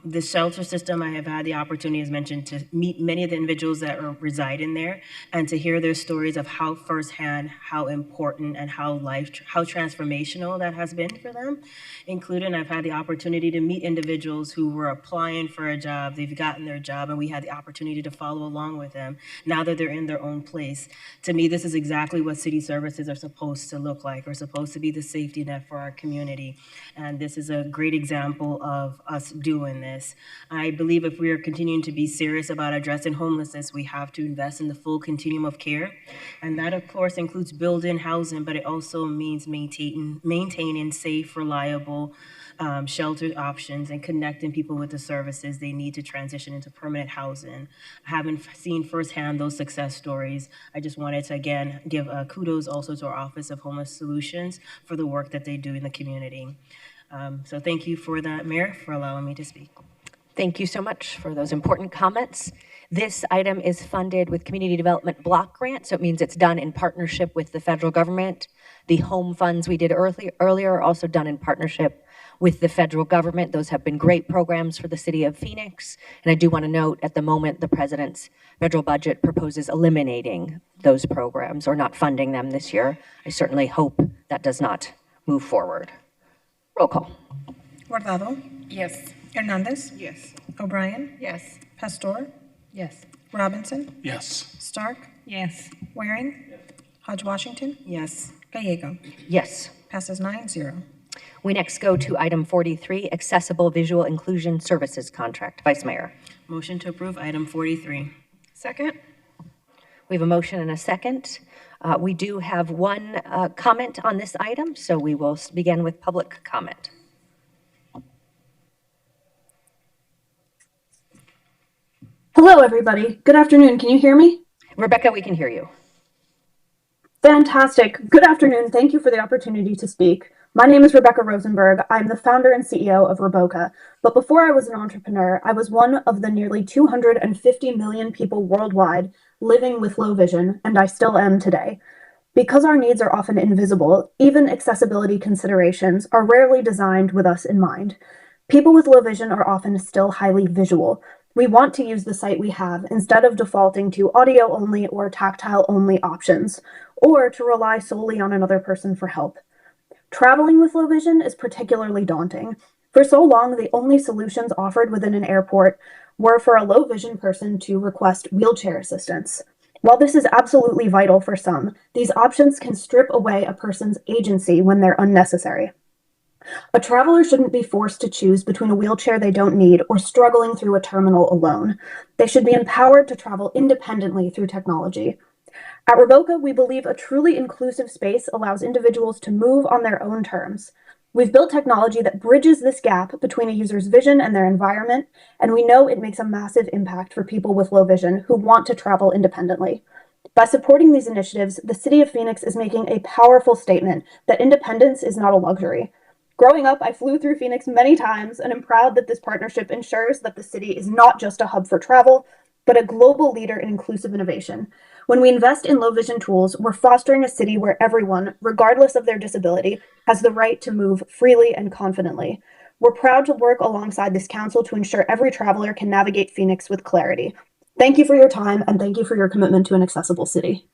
The shelter system, I have had the opportunity, as mentioned, to meet many of the individuals that reside in there and to hear their stories of how firsthand, how important and how transformational that has been for them. Including, I've had the opportunity to meet individuals who were applying for a job, they've gotten their job, and we had the opportunity to follow along with them now that they're in their own place. To me, this is exactly what city services are supposed to look like. We're supposed to be the safety net for our community. And this is a great example of us doing this. I believe if we are continuing to be serious about addressing homelessness, we have to invest in the full continuum of care. And that, of course, includes building housing, but it also means maintaining safe, reliable shelter options and connecting people with the services they need to transition into permanent housing. Having seen firsthand those success stories, I just wanted to, again, give kudos also to our Office of Homeless Solutions for the work that they do in the community. So thank you for that, Mayor, for allowing me to speak. Thank you so much for those important comments. This item is funded with Community Development Block Grant, so it means it's done in partnership with the federal government. The home funds we did earlier are also done in partnership with the federal government. Those have been great programs for the city of Phoenix. And I do want to note, at the moment, the president's federal budget proposes eliminating those programs or not funding them this year. I certainly hope that does not move forward. Roll call. Guardado. Yes. Hernandez. Yes. O'Brien. Yes. Pastor. Yes. Robinson. Yes. Stark. Yes. Waring. Hodge Washington. Yes. Gallego. Yes. Passes 9-0. We next go to item 43, Accessible Visual Inclusion Services Contract. Vice Mayor. Motion to approve item 43. Second. We have a motion and a second. We do have one comment on this item, so we will begin with public comment. Hello, everybody. Good afternoon. Can you hear me? Rebecca, we can hear you. Fantastic. Good afternoon. Thank you for the opportunity to speak. My name is Rebecca Rosenberg. I'm the founder and CEO of Roboca. But before I was an entrepreneur, I was one of the nearly 250 million people worldwide living with low vision, and I still am today. Because our needs are often invisible, even accessibility considerations are rarely designed with us in mind. People with low vision are often still highly visual. We want to use the sight we have instead of defaulting to audio only or tactile only options, or to rely solely on another person for help. Traveling with low vision is particularly daunting. For so long, the only solutions offered within an airport were for a low vision person to request wheelchair assistance. While this is absolutely vital for some, these options can strip away a person's agency when they're unnecessary. A traveler shouldn't be forced to choose between a wheelchair they don't need or struggling through a terminal alone. They should be empowered to travel independently through technology. At Roboca, we believe a truly inclusive space allows individuals to move on their own terms. We've built technology that bridges this gap between a user's vision and their environment, and we know it makes a massive impact for people with low vision who want to travel independently. By supporting these initiatives, the City of Phoenix is making a powerful statement that independence is not a luxury. Growing up, I flew through Phoenix many times and am proud that this partnership ensures that the city is not just a hub for travel, but a global leader in inclusive innovation. When we invest in low vision tools, we're fostering a city where everyone, regardless of their disability, has the right to move freely and confidently. We're proud to work alongside this council to ensure every traveler can navigate Phoenix with clarity. Thank you for your time, and thank you for your commitment to an accessible city.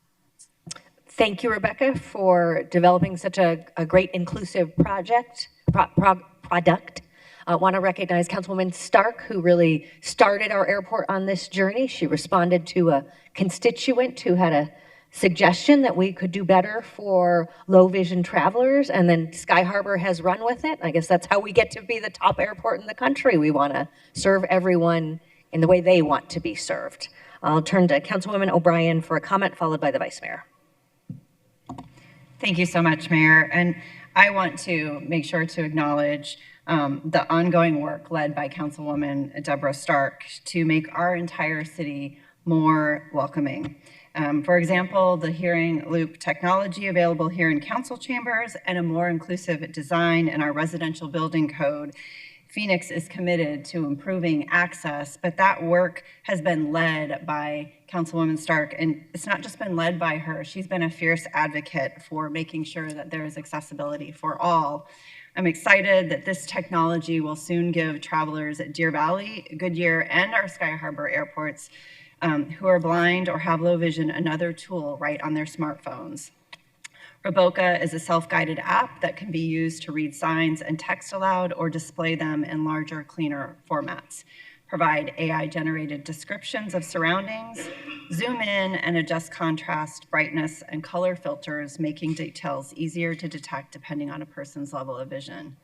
Thank you, Rebecca, for developing such a great inclusive product. I want to recognize Councilwoman Stark, who really started our airport on this journey. She responded to a constituent who had a suggestion that we could do better for low vision travelers, and then Sky Harbor has run with it. I guess that's how we get to be the top airport in the country. We want to serve everyone in the way they want to be served. I'll turn to Councilwoman O'Brien for a comment, followed by the Vice Mayor. Thank you so much, Mayor. And I want to make sure to acknowledge the ongoing work led by Councilwoman Deborah Stark to make our entire city more welcoming. For example, the hearing loop technology available here in council chambers and a more inclusive design in our residential building code. Phoenix is committed to improving access, but that work has been led by Councilwoman Stark, and it's not just been led by her. She's been a fierce advocate for making sure that there is accessibility for all. I'm excited that this technology will soon give travelers at Deer Valley, Goodyear, and our Sky Harbor airports who are blind or have low vision another tool right on their smartphones. Roboca is a self-guided app that can be used to read signs and text aloud or display them in larger, cleaner formats, provide AI-generated descriptions of surroundings, zoom in and adjust contrast, brightness, and color filters, making details easier to detect depending on a person's level of vision.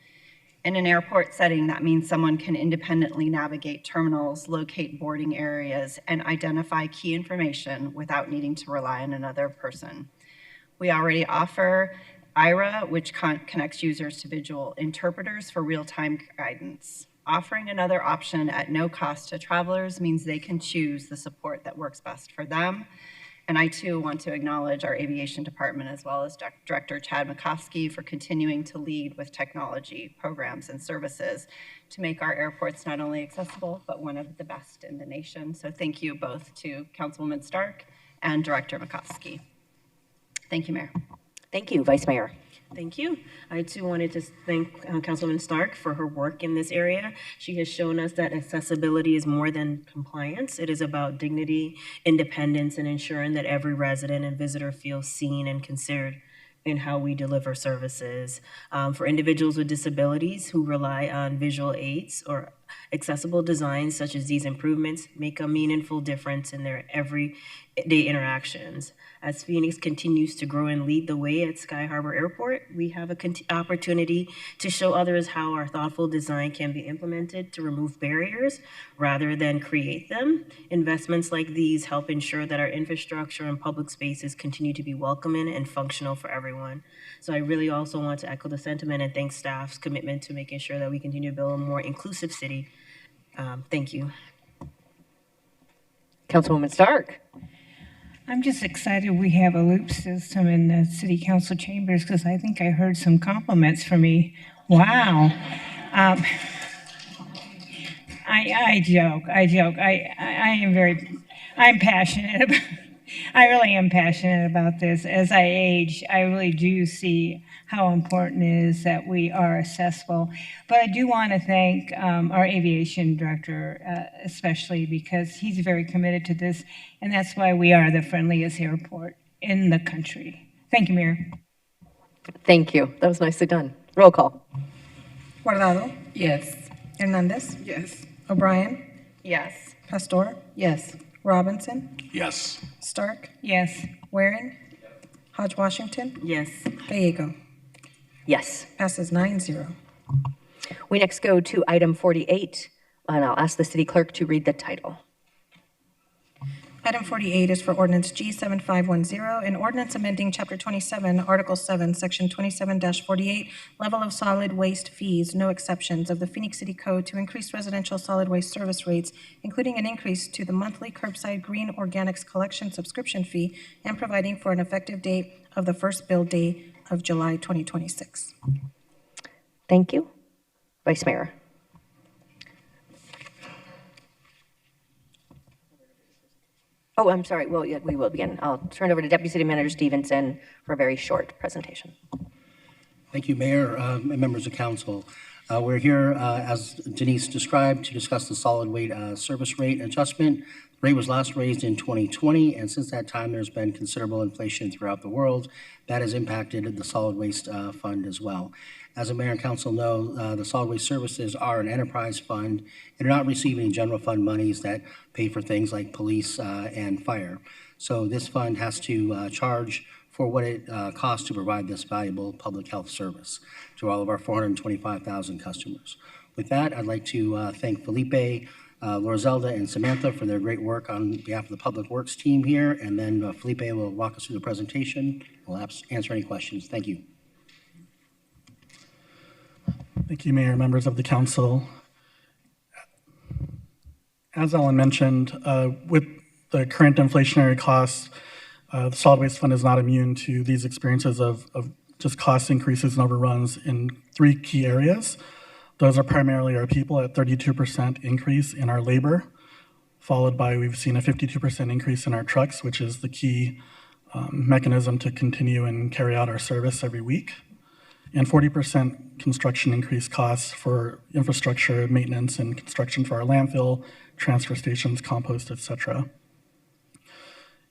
In an airport setting, that means someone can independently navigate terminals, locate boarding areas, and identify key information without needing to rely on another person. We already offer IRA, which connects users to visual interpreters for real-time guidance. Offering another option at no cost to travelers means they can choose the support that works best for them. And I too want to acknowledge our aviation department as well as Director Chad Makowski for continuing to lead with technology, programs, and services to make our airports not only accessible, but one of the best in the nation. So thank you both to Councilwoman Stark and Director Makowski. Thank you, Mayor. Thank you, Vice Mayor. Thank you. I too wanted to thank Councilwoman Stark for her work in this area. She has shown us that accessibility is more than compliance. It is about dignity, independence, and ensuring that every resident and visitor feels seen and considered in how we deliver services. For individuals with disabilities who rely on visual aids or accessible designs such as these improvements make a meaningful difference in their everyday interactions. As Phoenix continues to grow and lead the way at Sky Harbor Airport, we have an opportunity to show others how our thoughtful design can be implemented to remove barriers rather than create them. Investments like these help ensure that our infrastructure and public spaces continue to be welcoming and functional for everyone. So I really also want to echo the sentiment and thank staff's commitment to making sure that we continue to build a more inclusive city. Thank you. Councilwoman Stark. I'm just excited we have a loop system in the city council chambers because I think I heard some compliments for me. Wow. I joke. I'm passionate. I really am passionate about this. As I age, I really do see how important it is that we are accessible. But I do want to thank our aviation director, especially because he's very committed to this, and that's why we are the friendliest airport in the country. Thank you, Mayor. Thank you. That was nicely done. Roll call. Guardado. Yes. Hernandez. Yes. O'Brien. Yes. Pastor. Yes. Robinson. Yes. Stark. Yes. Waring. Hodge Washington. Yes. Gallego. Yes. Passes 9-0. We next go to item 48, and I'll ask the city clerk to read the title. Item 48 is for ordinance G7510, an ordinance amending Chapter 27, Article 7, Section 27-48, level of solid waste fees, no exceptions, of the Phoenix City Code to increase residential solid waste service rates, including an increase to the monthly curbside green organics collection subscription fee, and providing for an effective date of the first bill day of July 2026. Thank you. Vice Mayor. Oh, I'm sorry. Well, yeah, we will begin. I'll turn it over to Deputy City Manager Stevenson for a very short presentation. Thank you, Mayor and members of council. We're here, as Denise described, to discuss the solid waste service rate adjustment. The rate was last raised in 2020, and since that time, there's been considerable inflation throughout the world. That has impacted the solid waste fund as well. As the mayor and council know, the solid waste services are an enterprise fund and are not receiving general fund monies that pay for things like police and fire. So this fund has to charge for what it costs to provide this valuable public health service to all of our 425,000 customers. With that, I'd like to thank Felipe, Lorazelda, and Samantha for their great work on behalf of the Public Works team here, and then Felipe will walk us through the presentation. We'll answer any questions. Thank you. Thank you, Mayor, members of the council. As Ellen mentioned, with the current inflationary costs, the solid waste fund is not immune to these experiences of just cost increases and overruns in three key areas. Those are primarily our people at 32% increase in our labor, followed by we've seen a 52% increase in our trucks, which is the key mechanism to continue and carry out our service every week, and 40% construction increase costs for infrastructure, maintenance, and construction for our landfill, transfer stations, compost, etc.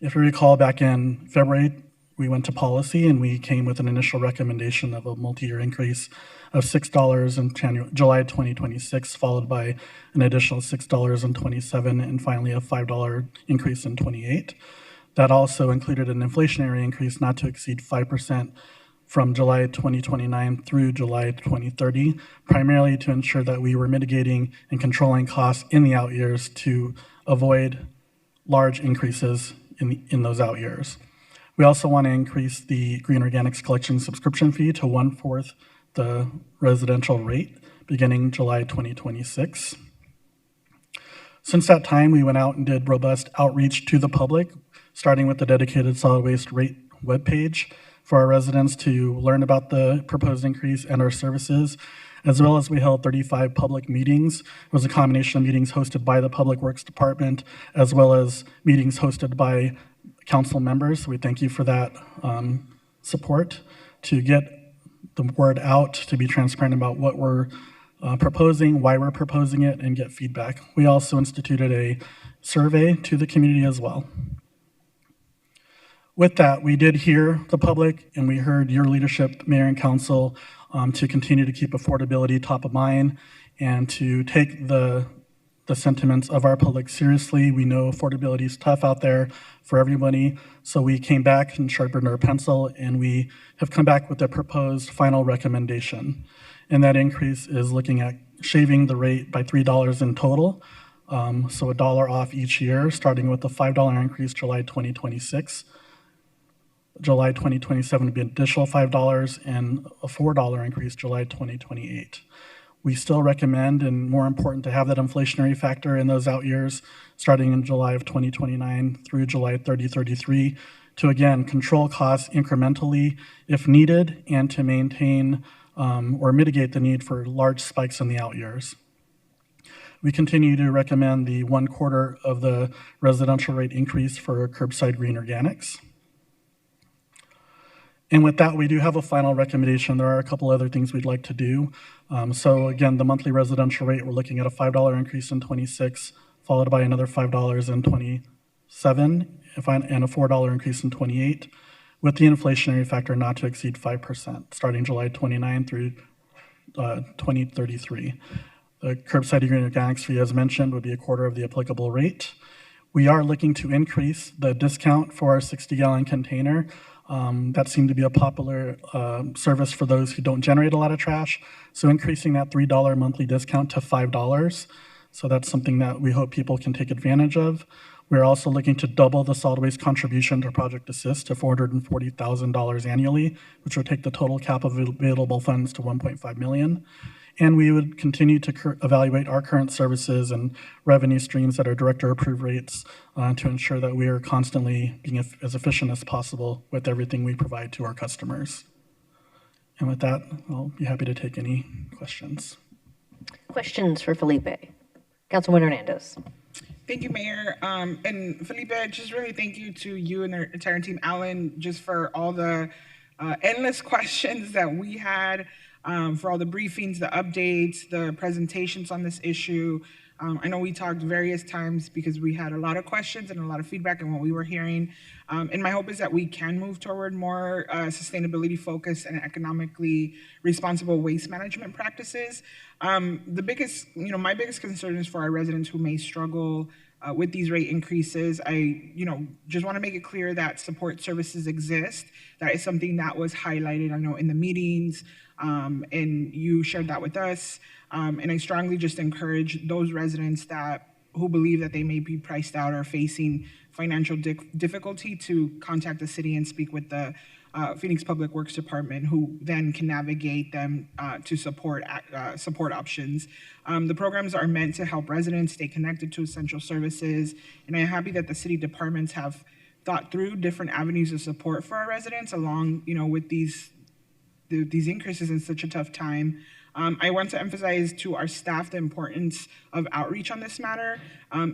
If you recall, back in February, we went to policy and we came with an initial recommendation of a multi-year increase of $6 in July 2026, followed by an additional $6 in 27, and finally a $5 increase in 28. That also included an inflationary increase not to exceed 5% from July 2029 through July 2030, primarily to ensure that we were mitigating and controlling costs in the out years to avoid large increases in those out years. We also want to increase the green organics collection subscription fee to 1/4 the residential rate beginning July 2026. Since that time, we went out and did robust outreach to the public, starting with the dedicated solid waste rate webpage for our residents to learn about the proposed increase and our services, as well as we held 35 public meetings. It was a combination of meetings hosted by the Public Works Department, as well as meetings hosted by council members. We thank you for that support to get the word out, to be transparent about what we're proposing, why we're proposing it, and get feedback. We also instituted a survey to the community as well. With that, we did hear the public and we heard your leadership, Mayor and Council, to continue to keep affordability top of mind and to take the sentiments of our public seriously. We know affordability is tough out there for everybody, so we came back and sharpened our pencil, and we have come back with a proposed final recommendation. And that increase is looking at shaving the rate by $3 in total, so $1 off each year, starting with a $5 increase July 2026. July 2027 would be an additional $5, and a $4 increase July 2028. We still recommend, and more important, to have that inflationary factor in those out years, starting in July of 2029 through July 3033, to again control costs incrementally if needed and to maintain or mitigate the need for large spikes in the out years. We continue to recommend the 1/4 of the residential rate increase for curbside green organics. And with that, we do have a final recommendation. There are a couple other things we'd like to do. So again, the monthly residential rate, we're looking at a $5 increase in 26, followed by another $5 in 27, and a $4 increase in 28, with the inflationary factor not to exceed 5%, starting July 29 through 2033. The curbside green organics fee, as mentioned, would be 1/4 of the applicable rate. We are looking to increase the discount for our 60-gallon container. That seemed to be a popular service for those who don't generate a lot of trash. So increasing that $3 monthly discount to $5. So that's something that we hope people can take advantage of. We're also looking to double the solid waste contribution to Project Assist to $440,000 annually, which would take the total cap of available funds to $1.5 million. And we would continue to evaluate our current services and revenue streams at our director approved rates to ensure that we are constantly being as efficient as possible with everything we provide to our customers. And with that, I'll be happy to take any questions. Questions for Felipe? Councilwoman Hernandez. Thank you, Mayor. And Felipe, just really thank you to you and the entire team, Alan, just for all the endless questions that we had, for all the briefings, the updates, the presentations on this issue. I know we talked various times because we had a lot of questions and a lot of feedback on what we were hearing. And my hope is that we can move toward more sustainability focused and economically responsible waste management practices. The biggest, my biggest concern is for our residents who may struggle with these rate increases. I, just want to make it clear that support services exist. That is something that was highlighted, I know, in the meetings, and you shared that with us. And I strongly just encourage those residents who believe that they may be priced out or facing financial difficulty to contact the city and speak with the Phoenix Public Works Department, who then can navigate them to support options. The programs are meant to help residents stay connected to essential services, and I'm happy that the city departments have thought through different avenues of support for our residents along, with these increases in such a tough time. I want to emphasize to our staff the importance of outreach on this matter.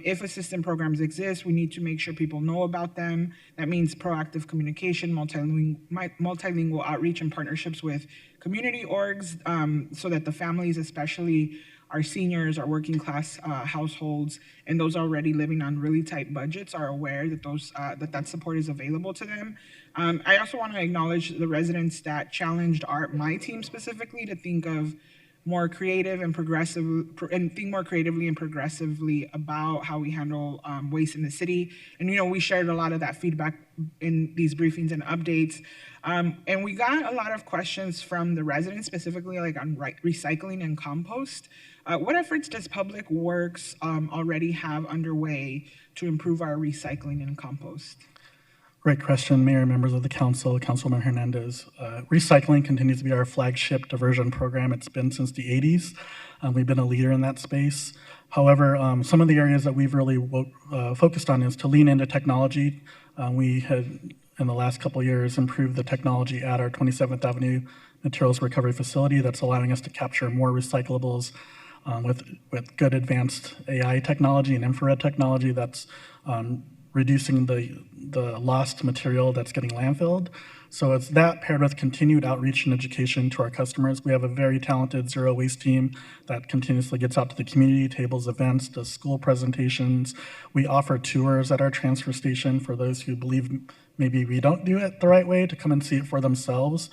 If assistance programs exist, we need to make sure people know about them. That means proactive communication, multilingual outreach, and partnerships with community orgs so that the families, especially our seniors, our working class households, and those already living on really tight budgets are aware that that support is available to them. I also want to acknowledge the residents that challenged my team specifically to think of more creative and progressive, and think more creatively and progressively about how we handle waste in the city. And we shared a lot of that feedback in these briefings and updates. And we got a lot of questions from the residents, specifically like on recycling and compost. What efforts does Public Works already have underway to improve our recycling and compost? Great question, Mayor, members of the council, Councilwoman Hernandez. Recycling continues to be our flagship diversion program. It's been since the 80s. We've been a leader in that space. However, some of the areas that we've really focused on is to lean into technology. We had, in the last couple of years, improved the technology at our 27th Avenue Materials Recovery Facility that's allowing us to capture more recyclables with good advanced AI technology and infrared technology that's reducing the lost material that's getting landfilled. So it's that paired with continued outreach and education to our customers. We have a very talented zero waste team that continuously gets out to the community, tables events, does school presentations. We offer tours at our transfer station for those who believe maybe we don't do it the right way to come and see it for themselves.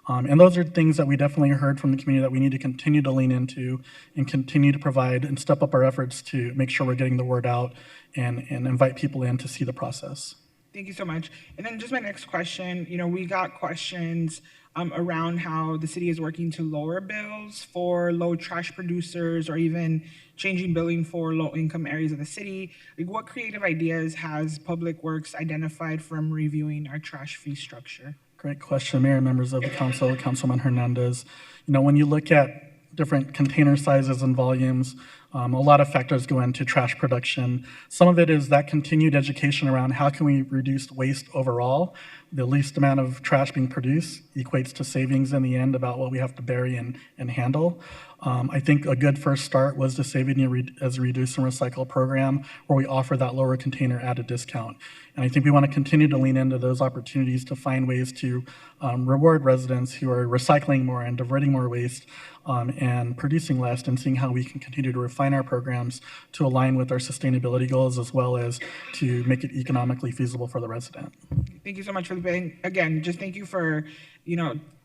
And those are things that we definitely heard from the community that we need to continue to lean into and continue to provide and step up our efforts to make sure we're getting the word out and invite people in to see the process. Thank you so much. And then just my next question, we got questions around how the city is working to lower bills for low trash producers or even changing billing for low income areas of the city. Like, what creative ideas has Public Works identified from reviewing our trash fee structure? Great question, Mayor, members of the council, Councilman Hernandez. When you look at different container sizes and volumes. A lot of factors go into trash production. Some of it is that continued education around how can we reduce waste overall. The least amount of trash being produced equates to savings in the end about what we have to bury and handle. I think a good first start was the Saving as a Reduce and Recycle program, where we offer that lower container at a discount. And I think we want to continue to lean into those opportunities to find ways to reward residents who are recycling more and diverting more waste and producing less, and seeing how we can continue to refine our programs to align with our sustainability goals, as well as to make it economically feasible for the resident. Thank you so much for the, again, just thank you for,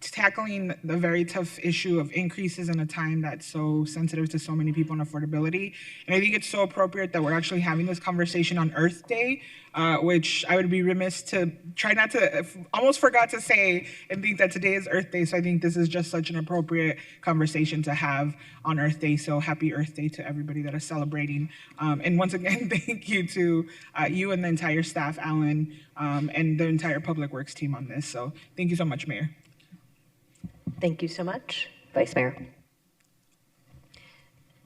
tackling the very tough issue of increases in a time that's so sensitive to so many people and affordability. And I think it's so appropriate that we're actually having this conversation on Earth Day, which I would be remiss to try not to, almost forgot to say and think that today is Earth Day. So I think this is just such an appropriate conversation to have on Earth Day. So happy Earth Day to everybody that is celebrating. And once again, thank you to you and the entire staff, Alan, and the entire Public Works team on this. So thank you so much, Mayor. Thank you so much. Vice Mayor.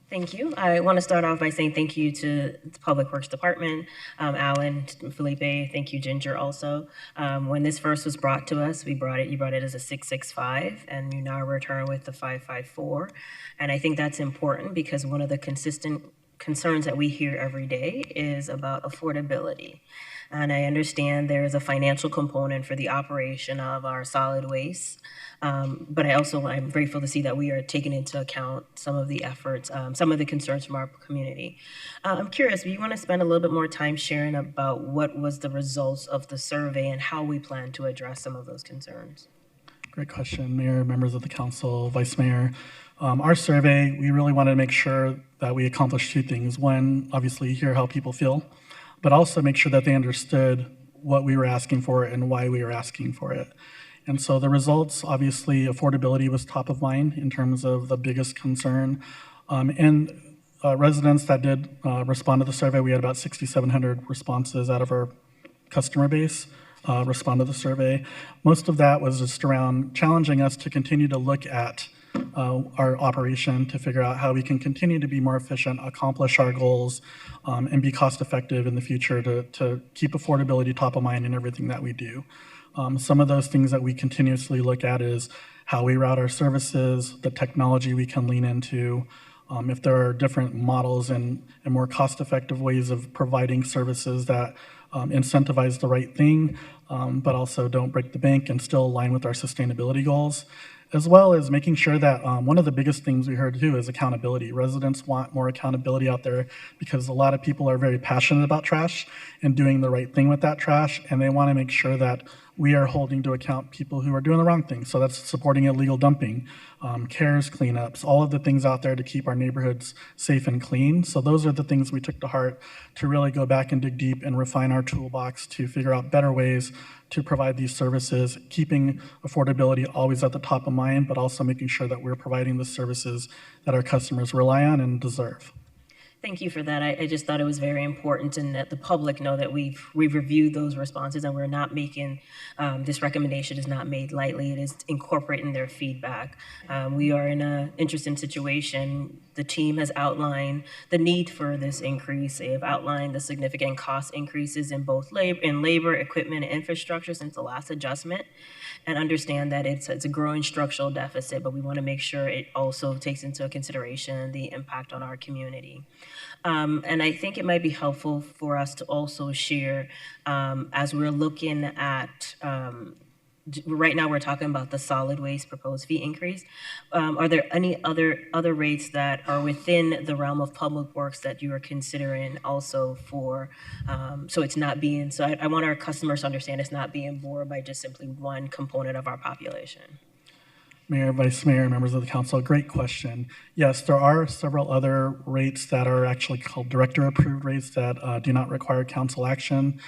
Thank you. I want to start off by saying thank you to the Public Works Department, Alan, Felipe, thank you, Ginger, also. When this first was brought to us, you brought it as a 665, and you now return with the 554. And I think that's important because one of the consistent concerns that we hear every day is about affordability. And I understand there is a financial component for the operation of our solid waste. But I'm grateful to see that we are taking into account some of the efforts, some of the concerns from our community. I'm curious, do you want to spend a little bit more time sharing about what was the results of the survey and how we plan to address some of those concerns? Great question, Mayor, members of the council, Vice Mayor. Our survey, we really wanted to make sure that we accomplished two things. One, obviously hear how people feel, but also make sure that they understood what we were asking for and why we were asking for it. And so the results, obviously, affordability was top of mind in terms of the biggest concern. Residents that did respond to the survey, we had about 6,700 responses out of our customer base respond to the survey. Most of that was just around challenging us to continue to look at our operation to figure out how we can continue to be more efficient, accomplish our goals, and be cost effective in the future to keep affordability top of mind in everything that we do. Some of those things that we continuously look at is how we route our services, the technology we can lean into, if there are different models and more cost-effective ways of providing services that incentivize the right thing, but also don't break the bank and still align with our sustainability goals, as well as making sure that one of the biggest things we heard too is accountability. Residents want more accountability out there because a lot of people are very passionate about trash and doing the right thing with that trash, and they want to make sure that we are holding to account people who are doing the wrong thing. So that's supporting illegal dumping, CARES cleanups, all of the things out there to keep our neighborhoods safe and clean. So those are the things we took to heart to really go back and dig deep and refine our toolbox to figure out better ways to provide these services, keeping affordability always at the top of mind, but also making sure that we're providing the services that our customers rely on and deserve. Thank you for that. I just thought it was very important and that the public know that we've reviewed those responses and we're not making, this recommendation is not made lightly. It is incorporating their feedback. We are in an interesting situation. The team has outlined the need for this increase. They have outlined the significant cost increases in both labor, equipment, and infrastructure since the last adjustment, and understand that it's a growing structural deficit, but we want to make sure it also takes into consideration the impact on our community. And I think it might be helpful for us to also share, as we're looking at, right now we're talking about the solid waste proposed fee increase. Are there any other rates that are within the realm of public works that you are considering also for, so it's not being, so I want our customers to understand it's not being borne by just simply one component of our population? Mayor, Vice Mayor, members of the council, great question. Yes, there are several other rates that are actually called director-approved rates that do not require council action.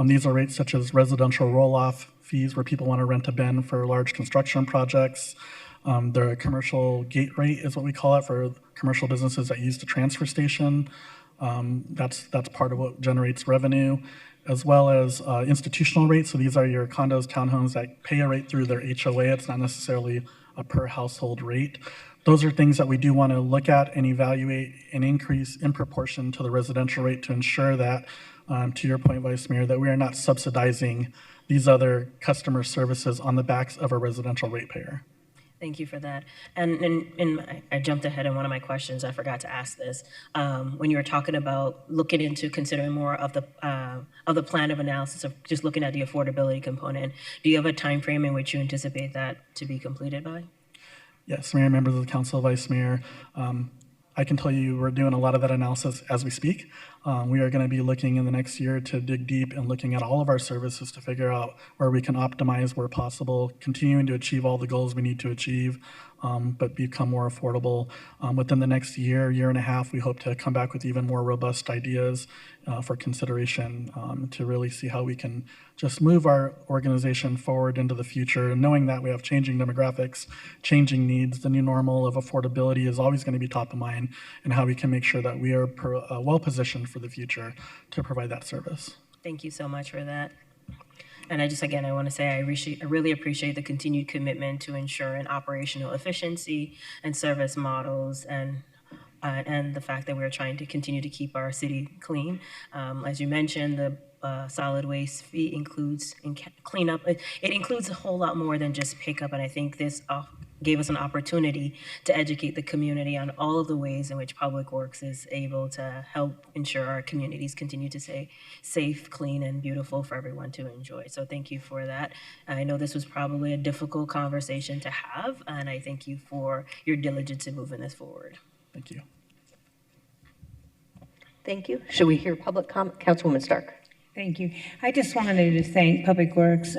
These are rates such as residential roll-off fees where people want to rent a bin for large construction projects. The commercial gate rate is what we call it for commercial businesses that use the transfer station. That's part of what generates revenue, as well as institutional rates. So these are your condos, townhomes that pay a rate through their HOA. It's not necessarily a per household rate. those are things that we do want to look at and evaluate and increase in proportion to the residential rate to ensure that, to your point, Vice Mayor, that we are not subsidizing these other customer services on the backs of a residential ratepayer. Thank you for that. And I jumped ahead in one of my questions. I forgot to ask this. When you were talking about looking into considering more of the plan of analysis of just looking at the affordability component, do you have a time frame in which you anticipate that to be completed by? Yes, Mayor, members of the council, Vice Mayor. I can tell you we're doing a lot of that analysis as we speak. We are going to be looking in the next year to dig deep and looking at all of our services to figure out where we can optimize where possible, continuing to achieve all the goals we need to achieve, but become more affordable. Within the next year, year and a half, we hope to come back with even more robust ideas for consideration to really see how we can just move our organization forward into the future. And knowing that we have changing demographics, changing needs, the new normal of affordability is always going to be top of mind, and how we can make sure that we are well positioned for the future to provide that service. Thank you so much for that. And again, I want to say I really appreciate the continued commitment to ensuring operational efficiency and service models, and the fact that we're trying to continue to keep our city clean. As you mentioned, the solid waste fee includes cleanup. It includes a whole lot more than just pickup, and I think this gave us an opportunity to educate the community on all of the ways in which Public Works is able to help ensure our communities continue to stay safe, clean, and beautiful for everyone to enjoy. So thank you for that. I know this was probably a difficult conversation to have, and I thank you for your diligence in moving this forward. Thank you. Thank you. Should we hear public comment? Councilwoman Stark. Thank you. I just wanted to thank Public Works.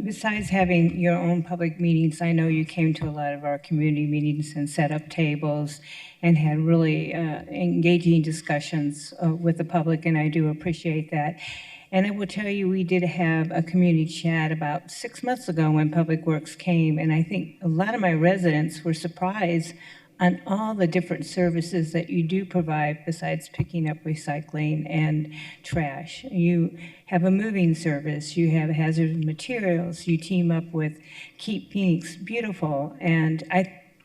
Besides having your own public meetings, I know you came to a lot of our community meetings and set up tables and had really engaging discussions with the public, and I do appreciate that. And I will tell you, we did have a community chat about 6 months ago when Public Works came, and I think a lot of my residents were surprised on all the different services that you do provide besides picking up recycling and trash. You have a moving service, you have hazardous materials, you team up with Keep Phoenix Beautiful, and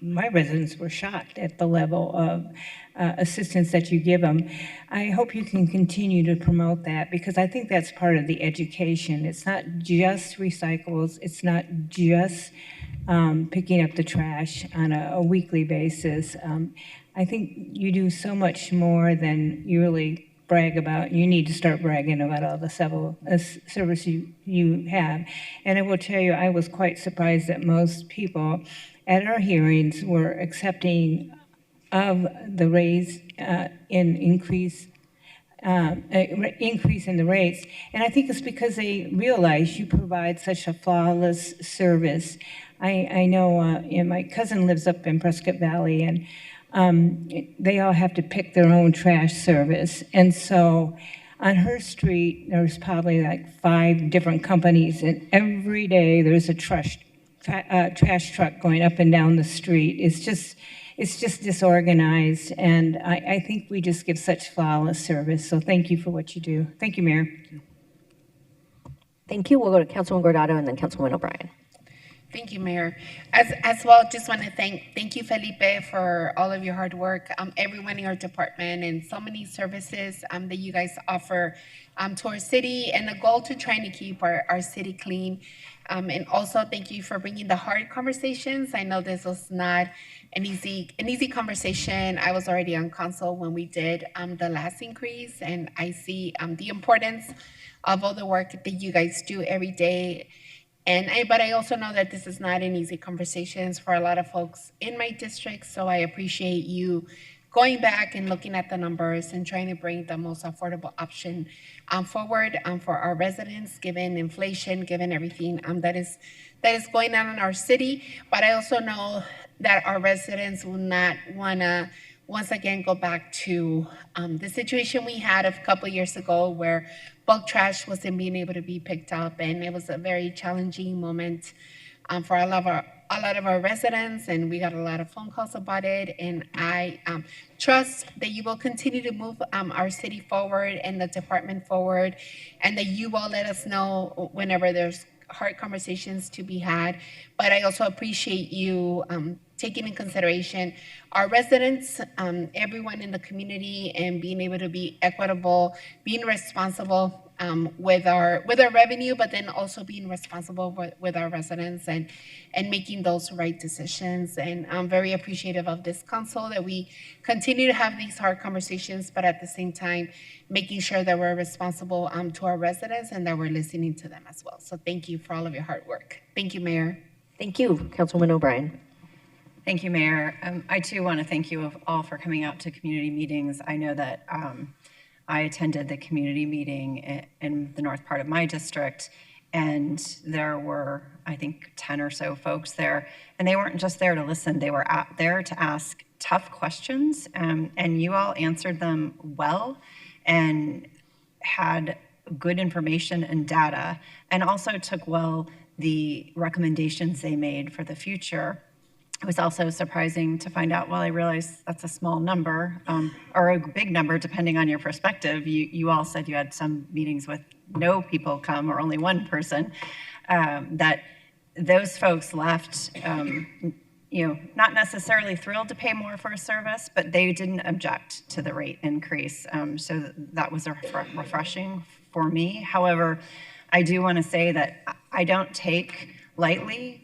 my residents were shocked at the level of assistance that you give them. I hope you can continue to promote that, because I think that's part of the education. It's not just recyclables, it's not just picking up the trash on a weekly basis. I think you do so much more than you really brag about. You need to start bragging about all the service you have. And I will tell you, I was quite surprised that most people at our hearings were accepting of the raise increase in the rates. And I think it's because they realize you provide such a flawless service. I know my cousin lives up in Prescott Valley, and they all have to pick their own trash service. And so on her street, there's probably like 5 different companies, and every day there's a trash truck going up and down the street. It's just disorganized, and I think we just give such flawless service. So thank you for what you do. Thank you, Mayor. Thank you. We'll go to Councilwoman Gordado and then Councilwoman O'Brien. Thank you, Mayor. As well, just want to thank you, Felipe, for all of your hard work, everyone in your department, and so many services that you guys offer to our city, and the goal to trying to keep our city clean. And also, thank you for bringing the hard conversations. I know this was not an easy conversation. I was already on council when we did the last increase, and I see the importance of all the work that you guys do every day. But I also know that this is not an easy conversations for a lot of folks in my district, so I appreciate you going back and looking at the numbers and trying to bring the most affordable option forward for our residents, given inflation, given everything that is going on in our city. But I also know that our residents will not want to once again go back to the situation we had a couple of years ago, where bulk trash wasn't being able to be picked up, and it was a very challenging moment for a lot of our residents, and we got a lot of phone calls about it. And I trust that you will continue to move our city forward and the department forward, and that you will let us know whenever there's hard conversations to be had. But I also appreciate you taking in consideration our residents, everyone in the community, and being able to be equitable, being responsible with our revenue, but then also being responsible with our residents and making those right decisions. And I'm very appreciative of this council that we continue to have these hard conversations, but at the same time, making sure that we're responsible to our residents and that we're listening to them as well. So thank you for all of your hard work. Thank you, Mayor. Thank you, Councilwoman O'Brien. Thank you, Mayor. I too want to thank you all for coming out to community meetings. I know that I attended the community meeting in the north part of my district, and there were, I think, 10 or so folks there, and they weren't just there to listen, they were there to ask tough questions, and you all answered them well and had good information and data, and also took well the recommendations they made for the future. It was also surprising to find out, well, I realize that's a small number, or a big number, depending on your perspective. You all said you had some meetings with no people come, or only one person, that those folks left, not necessarily thrilled to pay more for a service, but they didn't object to the rate increase. So that was refreshing for me. However, I do want to say that I don't take lightly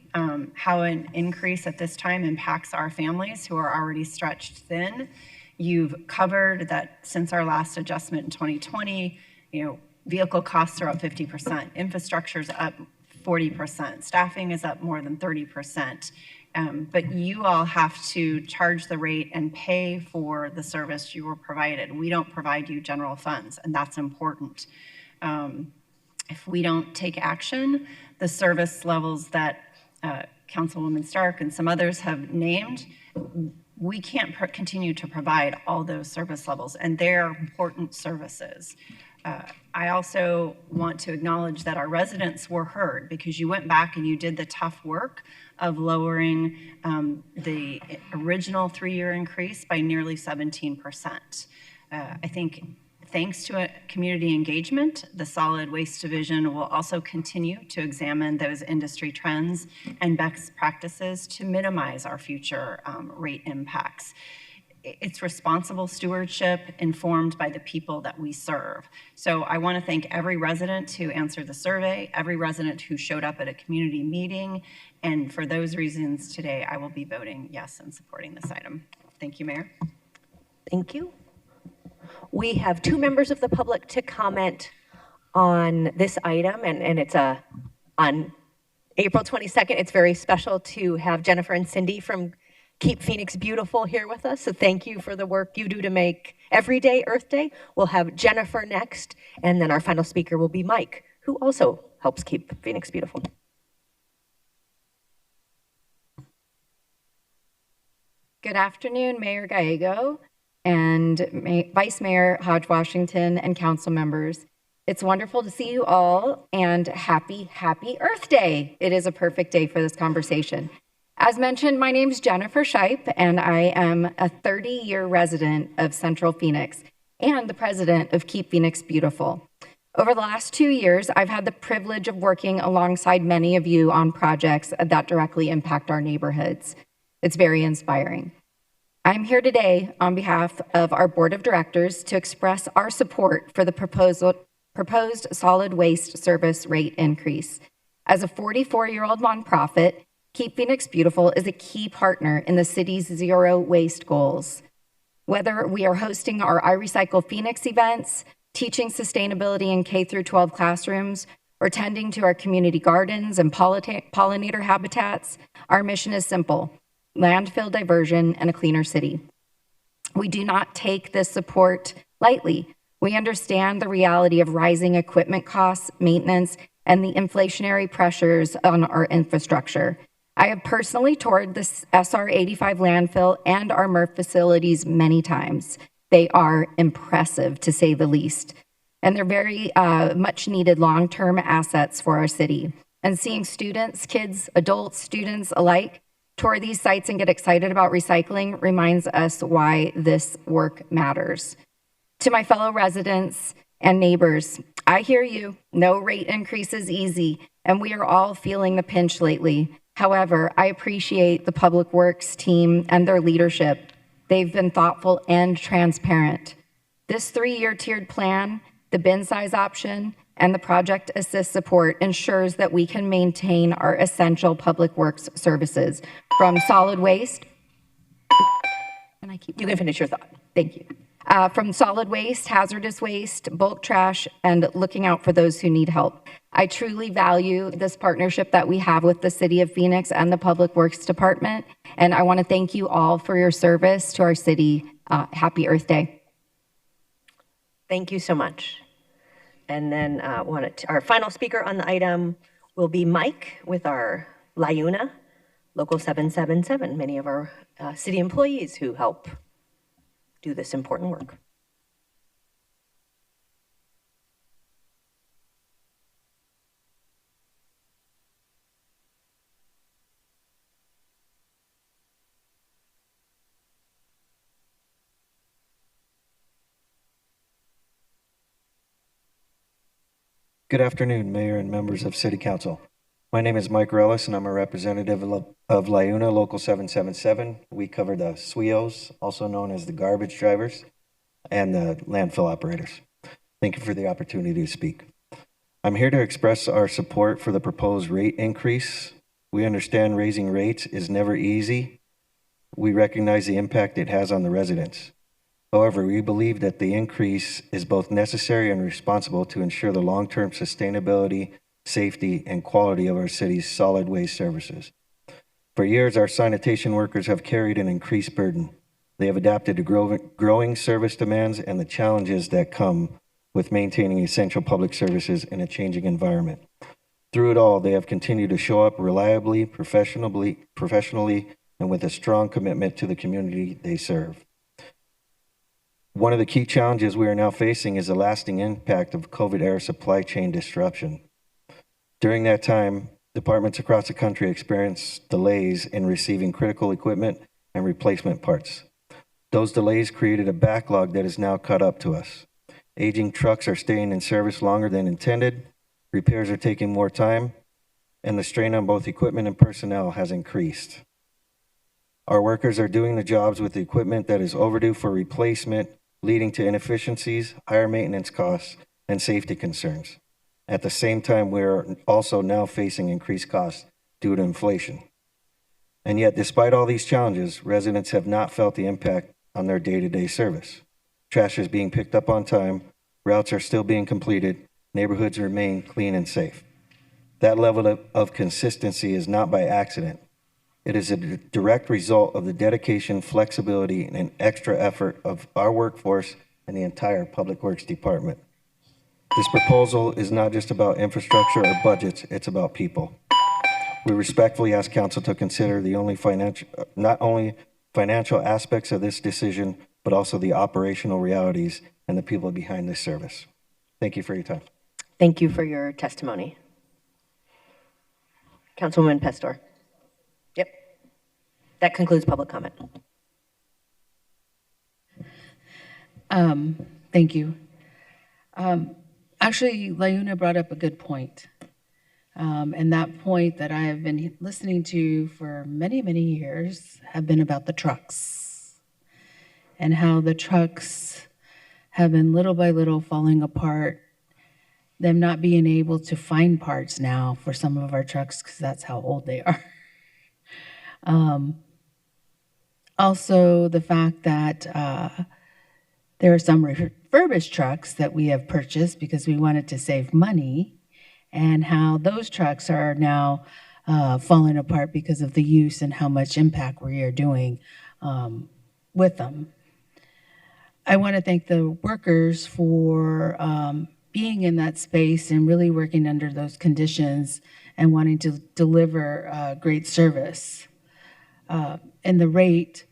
how an increase at this time impacts our families who are already stretched thin. You've covered that since our last adjustment in 2020, vehicle costs are up 50%, infrastructure's up 40%, staffing is up more than 30%. But you all have to charge the rate and pay for the service you were provided. We don't provide you general funds, and that's important. If we don't take action, the service levels that Councilwoman Stark and some others have named, we can't continue to provide all those service levels, and they're important services. I also want to acknowledge that our residents were heard, because you went back and you did the tough work of lowering the original 3-year increase by nearly 17%. I think thanks to community engagement, the Solid Waste Division will also continue to examine those industry trends and best practices to minimize our future rate impacts. It's responsible stewardship informed by the people that we serve. So I want to thank every resident who answered the survey, every resident who showed up at a community meeting, and for those reasons today, I will be voting yes and supporting this item. Thank you, Mayor. Thank you. We have 2 members of the public to comment on this item, and it's on April 22nd. It's very special to have Jennifer and Cindy from Keep Phoenix Beautiful here with us. So thank you for the work you do to make every day Earth Day. We'll have Jennifer next, and then our final speaker will be Mike, who also helps keep Phoenix beautiful. Good afternoon, Mayor Gallego and Vice Mayor Hodge Washington and council members. It's wonderful to see you all, and happy Earth Day. It is a perfect day for this conversation. As mentioned, my name is Jennifer Shipe, and I am a 30-year resident of Central Phoenix and the president of Keep Phoenix Beautiful. Over the last 2 years, I've had the privilege of working alongside many of you on projects that directly impact our neighborhoods. It's very inspiring. I'm here today on behalf of our board of directors to express our support for the proposed solid waste service rate increase. As a 44-year-old nonprofit, Keep Phoenix Beautiful is a key partner in the city's zero waste goals. Whether we are hosting our I Recycle Phoenix events, teaching sustainability in K-12 classrooms, or tending to our community gardens and pollinator habitats, our mission is simple: landfill diversion and a cleaner city. We do not take this support lightly. We understand the reality of rising equipment costs, maintenance, and the inflationary pressures on our infrastructure. I have personally toured the SR 85 landfill and our MRF facilities many times. They are impressive, to say the least, and they're very much needed long-term assets for our city. And seeing students, kids, adults, students alike tour these sites and get excited about recycling reminds us why this work matters. To my fellow residents and neighbors, I hear you. No rate increase is easy, and we are all feeling the pinch lately. However, I appreciate the Public Works team and their leadership. They've been thoughtful and transparent. This 3-year tiered plan, the bin size option, and the project assist support ensures that we can maintain our essential public works services from solid waste. You can finish your thought. Thank you. From solid waste, hazardous waste, bulk trash, and looking out for those who need help. I truly value this partnership that we have with the City of Phoenix and the Public Works Department, and I want to thank you all for your service to our city. Happy Earth Day. Thank you so much. And then our final speaker on the item will be Mike with our LIUNA, Local 777, many of our city employees who help do this important work. Good afternoon, Mayor and members of City Council. My name is Mike Rellis, and I'm a representative of LIUNA Local 777. We cover the SWIOs, also known as the garbage drivers, and the landfill operators. Thank you for the opportunity to speak. I'm here to express our support for the proposed rate increase. We understand raising rates is never easy. We recognize the impact it has on the residents. However, we believe that the increase is both necessary and responsible to ensure the long-term sustainability, safety, and quality of our city's solid waste services. For years, our sanitation workers have carried an increased burden. They have adapted to growing service demands and the challenges that come with maintaining essential public services in a changing environment. Through it all, they have continued to show up reliably, professionally, and with a strong commitment to the community they serve. One of the key challenges we are now facing is the lasting impact of COVID-era supply chain disruption. During that time, departments across the country experienced delays in receiving critical equipment and replacement parts. Those delays created a backlog that is now caught up to us. Aging trucks are staying in service longer than intended, repairs are taking more time, and the strain on both equipment and personnel has increased. Our workers are doing the jobs with the equipment that is overdue for replacement, leading to inefficiencies, higher maintenance costs, and safety concerns. At the same time, we are also now facing increased costs due to inflation. And yet, despite all these challenges, residents have not felt the impact on their day-to-day service. Trash is being picked up on time, routes are still being completed, neighborhoods remain clean and safe. That level of consistency is not by accident. It is a direct result of the dedication, flexibility, and extra effort of our workforce and the entire Public Works Department. This proposal is not just about infrastructure or budgets, it's about people. We respectfully ask Council to consider not only financial aspects of this decision, but also the operational realities and the people behind this service. Thank you for your time. Thank you for your testimony. Councilwoman Pastor. Yep. That concludes public comment. Thank you. Actually, LIUNA brought up a good point. And that point that I have been listening to for many, many years have been about the trucks and how the trucks have been little by little falling apart, them not being able to find parts now for some of our trucks because that's how old they are. Also, the fact that there are some refurbished trucks that we have purchased because we wanted to save money, and how those trucks are now falling apart because of the use and how much impact we are doing with them. I want to thank the workers for being in that space and really working under those conditions and wanting to deliver great service. And the rate,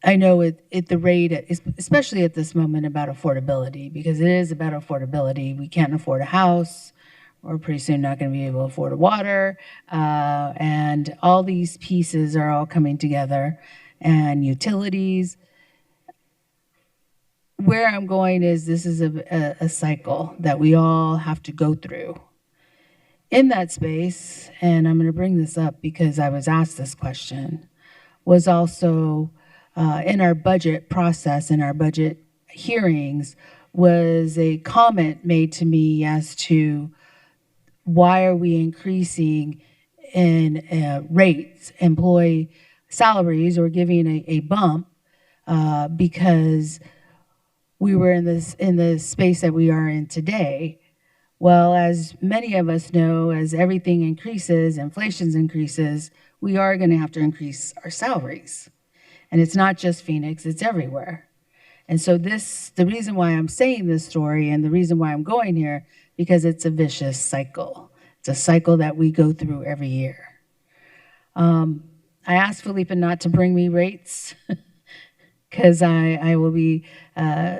I know the rate, especially at this moment, about affordability, because it is about affordability. We can't afford a house. We're pretty soon not going to be able to afford water. And all these pieces are all coming together, and utilities. Where I'm going is this is a cycle that we all have to go through. in that space, and I'm going to bring this up because I was asked this question, was also in our budget process, in our budget hearings, was a comment made to me as to why are we increasing in rates, employee salaries, or giving a bump because we were in the space that we are in today. Well, as many of us know, as everything increases, inflation increases, we are going to have to increase our salaries. And it's not just Phoenix, it's everywhere. And so the reason why I'm saying this story and the reason why I'm going here, because it's a vicious cycle. It's a cycle that we go through every year. I asked Felipe not to bring me rates because I will be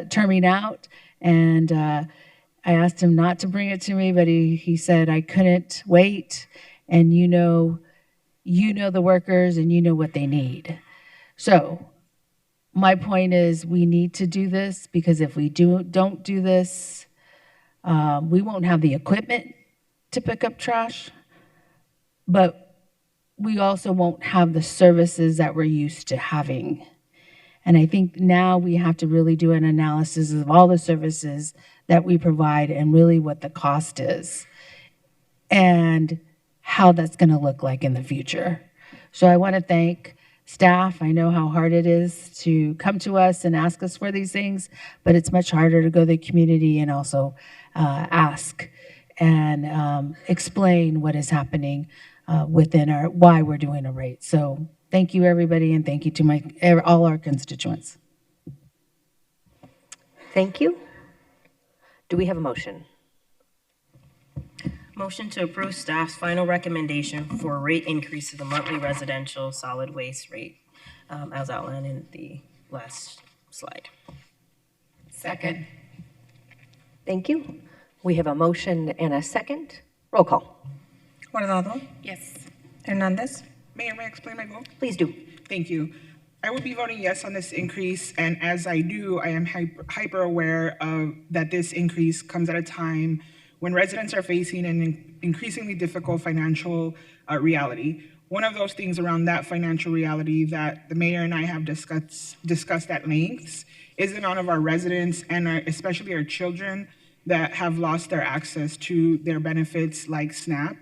terming out, and I asked him not to bring it to me, but he said I couldn't wait, and you know the workers and you know what they need. So my point is we need to do this, because if we don't do this, we won't have the equipment to pick up trash, but we also won't have the services that we're used to having. And I think now we have to really do an analysis of all the services that we provide and really what the cost is and how that's going to look like in the future. So I want to thank staff. I know how hard it is to come to us and ask us for these things, but it's much harder to go to the community and also ask and explain what is happening within why we're doing a rate. So thank you, everybody, and thank you to all our constituents. Thank you. Do we have a motion? Motion to approve staff's final recommendation for a rate increase to the monthly residential solid waste rate, as outlined in the last slide. Second. Thank you. We have a motion and a second. Roll call. Guardado. Yes. Hernandez. Mayor, may I explain my vote? Please do. Thank you. I will be voting yes on this increase, and as I do, I am hyper aware of that this increase comes at a time when residents are facing an increasingly difficult financial reality. One of those things around that financial reality that the mayor and I have discussed at length is the amount of our residents and especially our children that have lost their access to their benefits like SNAP.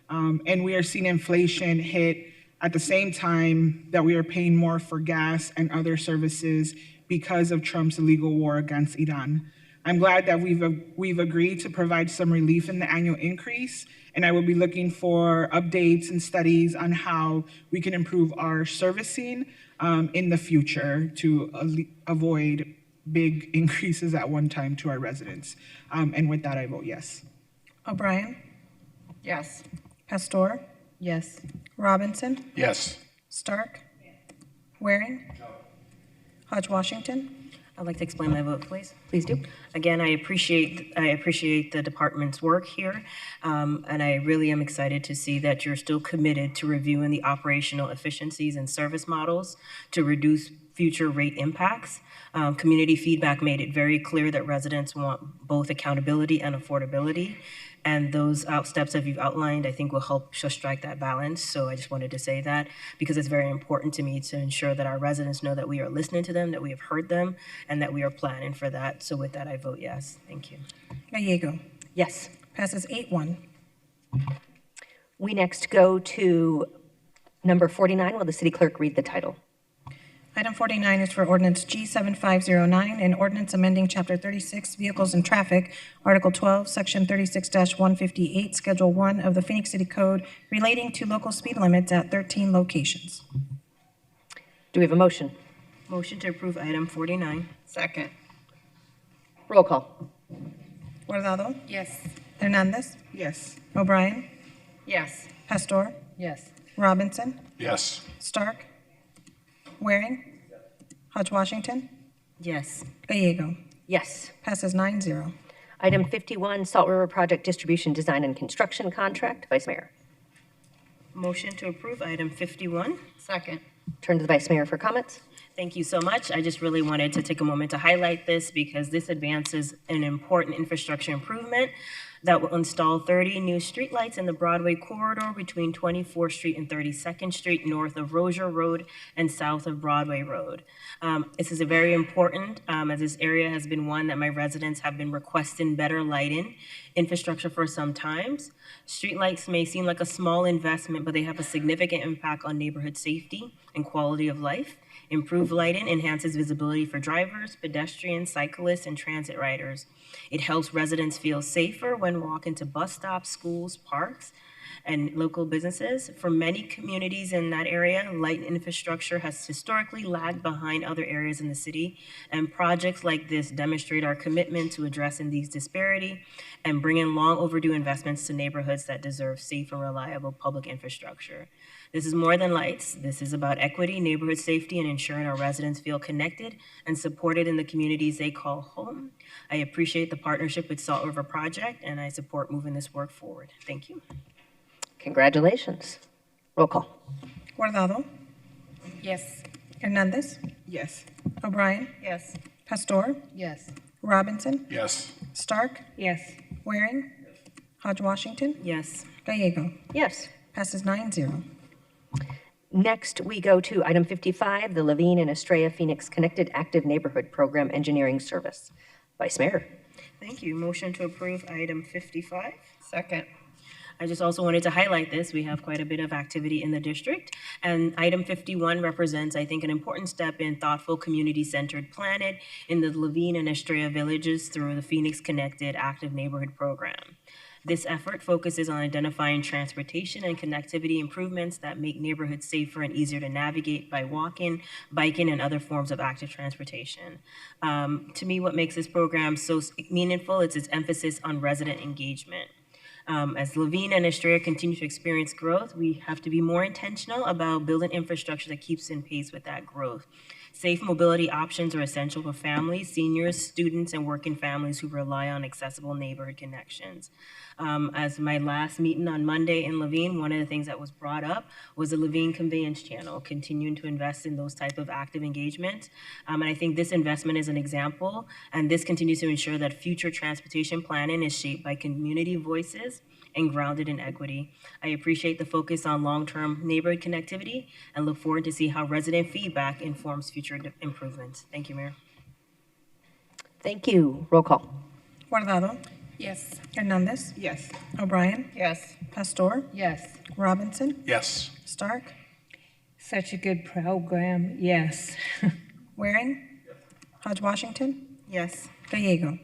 And we are seeing inflation hit at the same time that we are paying more for gas and other services because of Trump's illegal war against Iran. I'm glad that we've agreed to provide some relief in the annual increase, and I will be looking for updates and studies on how we can improve our servicing in the future to avoid big increases at one time to our residents. And with that, I vote yes. O'Brien. Yes. Pastor. Yes. Robinson. Yes. Stark. Waring. Hodge Washington. I'd like to explain my vote, please. Please do. Again, I appreciate the department's work here, and I really am excited to see that you're still committed to reviewing the operational efficiencies and service models to reduce future rate impacts. Community feedback made it very clear that residents want both accountability and affordability. And those steps that you've outlined, I think, will help just strike that balance. So I just wanted to say that because it's very important to me to ensure that our residents know that we are listening to them, that we have heard them, and that we are planning for that. So with that, I vote yes. Thank you. Gallego. Yes. Passes 8-1. We next go to number 49. Will the city clerk read the title? Item 49 is for ordinance G7509, an ordinance amending Chapter 36, Vehicles and Traffic, Article 12, Section 36-158, Schedule 1 of the Phoenix City Code relating to local speed limits at 13 locations. Do we have a motion? Motion to approve item 49. Second. Roll call. Guardado. Yes. Hernandez. Yes. O'Brien. Yes. Pastor. Yes. Robinson. Yes. Stark. Waring. Hodge Washington. Yes. Gallego. Yes. Passes 9-0. Item 51, Salt River Project Distribution Design and Construction Contract. Vice Mayor. Motion to approve item 51. Second. Turn to the Vice Mayor for comments. Thank you so much. I just really wanted to take a moment to highlight this because this advances an important infrastructure improvement, that will install 30 new streetlights in the Broadway corridor between 24th Street and 32nd Street, north of Rozier Road and south of Broadway Road. This is a very important, as this area has been one that my residents have been requesting better lighting infrastructure for some times. Streetlights may seem like a small investment, but they have a significant impact on neighborhood safety and quality of life. Improved lighting enhances visibility for drivers, pedestrians, cyclists, and transit riders. It helps residents feel safer when walking to bus stops, schools, parks, and local businesses. For many communities in that area, light infrastructure has historically lagged behind other areas in the city, and projects like this demonstrate our commitment to addressing these disparities and bringing long overdue investments to neighborhoods that deserve safe and reliable public infrastructure. This is more than lights. This is about equity, neighborhood safety, and ensuring our residents feel connected and supported in the communities they call home. I appreciate the partnership with Salt River Project, and I support moving this work forward. Thank you. Congratulations. Roll call. Guardado. Yes. Hernandez. Yes. O'Brien. Yes. Pastor. Yes. Robinson. Yes. Stark. Yes. Waring. Hodge Washington. Yes. Gallego. Yes. Passes 9-0. Next, we go to item 55, the Levine and Estrella Phoenix Connected Active Neighborhood Program Engineering Service. Vice Mayor. Thank you. Motion to approve item 55. Second. I just also wanted to highlight this. We have quite a bit of activity in the district, and item 51 represents, I think, an important step in thoughtful community-centered planning in the Levine and Estrella villages through the Phoenix Connected Active Neighborhood Program. This effort focuses on identifying transportation and connectivity improvements that make neighborhoods safer and easier to navigate by walking, biking, and other forms of active transportation. To me, what makes this program so meaningful is its emphasis on resident engagement. As Levine and Estrella continue to experience growth, we have to be more intentional about building infrastructure that keeps in pace with that growth. Safe mobility options are essential for families, seniors, students, and working families who rely on accessible neighborhood connections. As my last meeting on Monday in Levine, one of the things that was brought up was the Levine Conveyance Channel, continuing to invest in those type of active engagement. And I think this investment is an example, and this continues to ensure that future transportation planning is shaped by community voices and grounded in equity. I appreciate the focus on long-term neighborhood connectivity and look forward to see how resident feedback informs future improvements. Thank you, Mayor. Thank you. Roll call. Guardado. Yes. Hernandez. Yes. O'Brien. Yes. Pastor. Yes. Robinson. Yes. Stark. Such a good program. Yes. Waring. Hodge Washington. Yes. Gallego.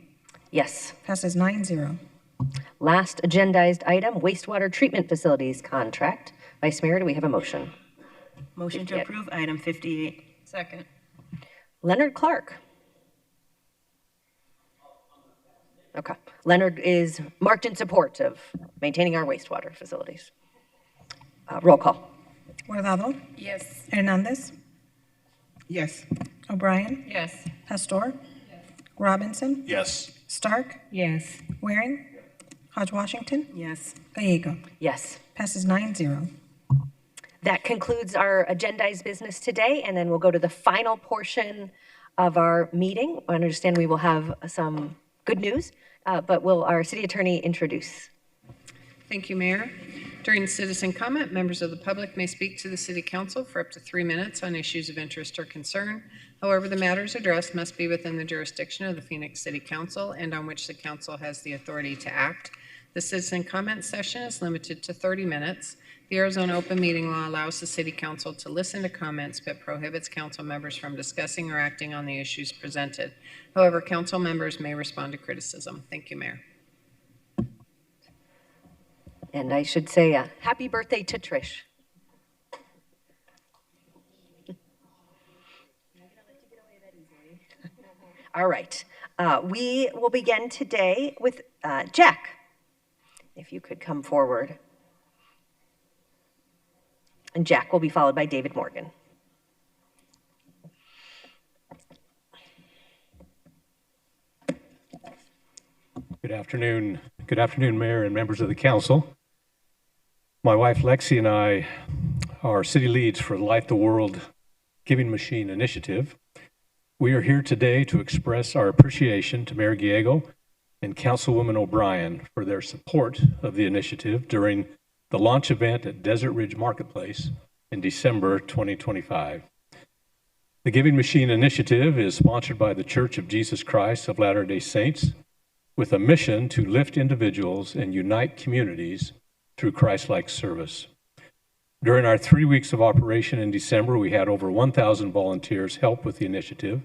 Yes. Passes 9-0. Last agendized item, wastewater treatment facilities contract. Vice Mayor, do we have a motion? Motion to approve item 58. Second. Leonard Clark. Okay. Leonard is marked in support of maintaining our wastewater facilities. Roll call. Guardado. Yes. Hernandez. Yes. O'Brien. Yes. Pastor. Robinson. Yes. Stark. Yes. Waring. Hodge Washington. Yes. Gallego. Yes. Passes 9-0. That concludes our agendized business today, and then we'll go to the final portion of our meeting. I understand we will have some good news, but will our city attorney introduce? Thank you, Mayor. During citizen comment, members of the public may speak to the City Council for up to 3 minutes on issues of interest or concern. However, the matters addressed must be within the jurisdiction of the Phoenix City Council and on which the council has the authority to act. The citizen comment session is limited to 30 minutes. The Arizona Open Meeting Law allows the City Council to listen to comments but prohibits council members from discussing or acting on the issues presented. However, council members may respond to criticism. Thank you, Mayor. And I should say happy birthday to Trish. All right. We will begin today with Jack. If you could come forward. And Jack will be followed by David Morgan. Good afternoon. Good afternoon, Mayor and members of the council. My wife Lexi and I are city leads for the Light the World Giving Machine Initiative. We are here today to express our appreciation to Mayor Gallego and Councilwoman O'Brien for their support of the initiative during the launch event at Desert Ridge Marketplace in December 2025. The Giving Machine Initiative is sponsored by the Church of Jesus Christ of Latter-day Saints with a mission to lift individuals and unite communities through Christ-like service. During our 3 weeks of operation in December, we had over 1,000 volunteers help with the initiative.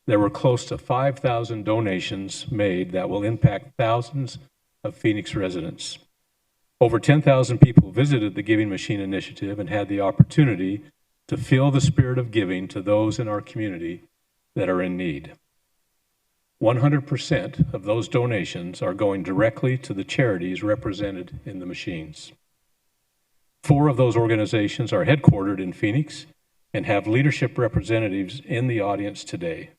There were close to 5,000 donations made that will impact thousands of Phoenix residents. Over 10,000 people visited the Giving Machine Initiative and had the opportunity to feel the spirit of giving to those in our community that are in need. 100% of those donations are going directly to the charities represented in the machines. 4 of those organizations are headquartered in Phoenix and have leadership representatives in the audience today.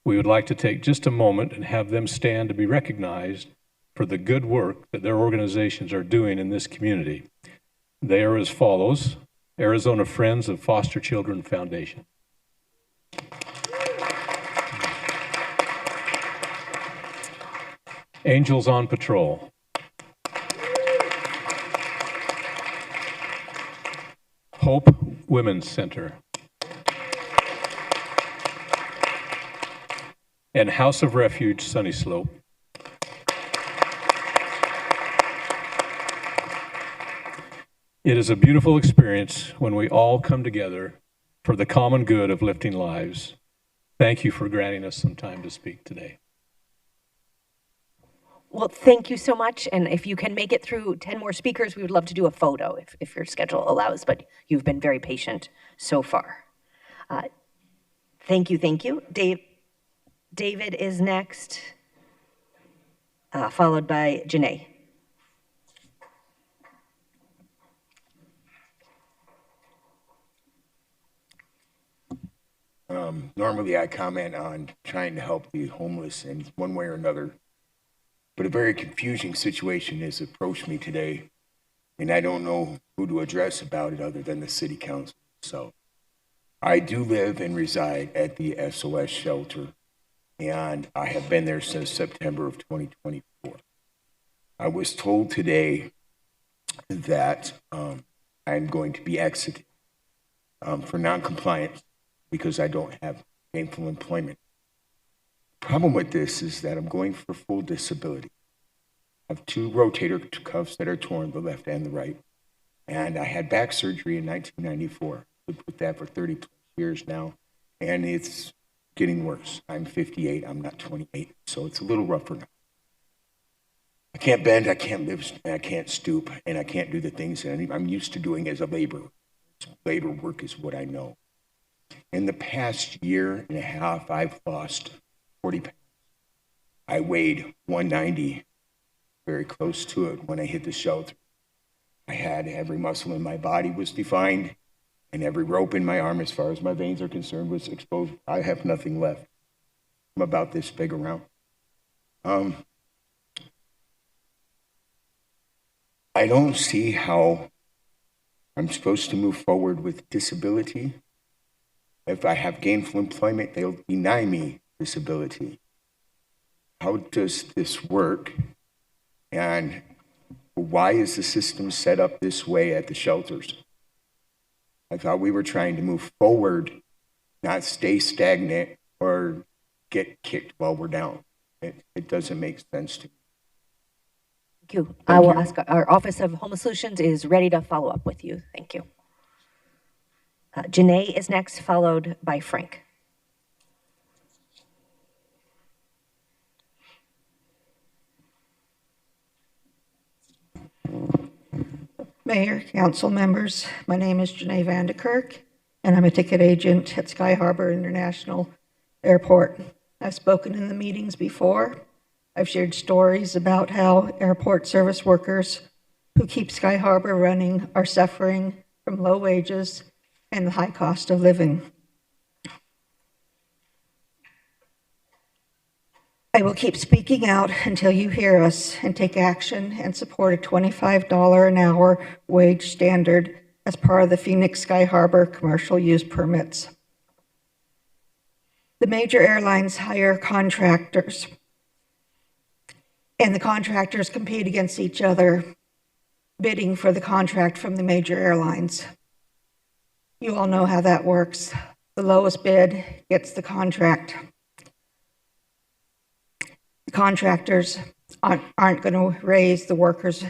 We would like to take just a moment and have them stand to be recognized for the good work that their organizations are doing in this community. They are as follows: Arizona Friends of Foster Children Foundation. Angels on Patrol. Hope Women's Center. And House of Refuge Sunny Slope. It is a beautiful experience when we all come together for the common good of lifting lives. Thank you for granting us some time to speak today. Well, thank you so much. And if you can make it through 10 more speakers, we would love to do a photo if your schedule allows, but you've been very patient so far. Thank you, thank you. David is next, followed by Janae. Normally I comment on trying to help the homeless in one way or another, but a very confusing situation has approached me today, and I don't know who to address about it other than the city council. So I do live and reside at the SOS shelter, and I have been there since September of 2024. I was told today that I'm going to be exited for non-compliance because I don't have gainful employment. The problem with this is that I'm going for full disability. I have 2 rotator cuffs that are torn, the left and the right. And I had back surgery in 1994. I've lived with that for 30 years now, and it's getting worse. I'm 58, I'm not 28, so it's a little rougher now. I can't bend, I can't live, I can't stoop, and I can't do the things that I'm used to doing as a laborer. Labor work is what I know. In the past year and a half, I've lost 40 pounds. I weighed 190, very close to it when I hit the shelter. I had every muscle in my body was defined, and every rope in my arm, as far as my veins are concerned, was exposed. I have nothing left. I'm about this big around. I don't see how I'm supposed to move forward with disability. If I have gainful employment, they'll deny me disability. How does this work? And why is the system set up this way at the shelters? I thought we were trying to move forward, not stay stagnant or get kicked while we're down. It doesn't make sense to me. Thank you. I will ask, our Office of Home Solutions is ready to follow up with you. Thank you. Janae is next, followed by Frank. Mayor, council members, my name is Janae Vanderkirk, and I'm a ticket agent at Sky Harbor International Airport. I've spoken in the meetings before. I've shared stories about how airport service workers who keep Sky Harbor running are suffering from low wages and the high cost of living. I will keep speaking out until you hear us and take action and support a $25 an hour wage standard as part of the Phoenix Sky Harbor commercial use permits. The major airlines hire contractors and the contractors compete against each other, bidding for the contract from the major airlines. You all know how that works. The lowest bid gets the contract. The contractors aren't going to raise the workers'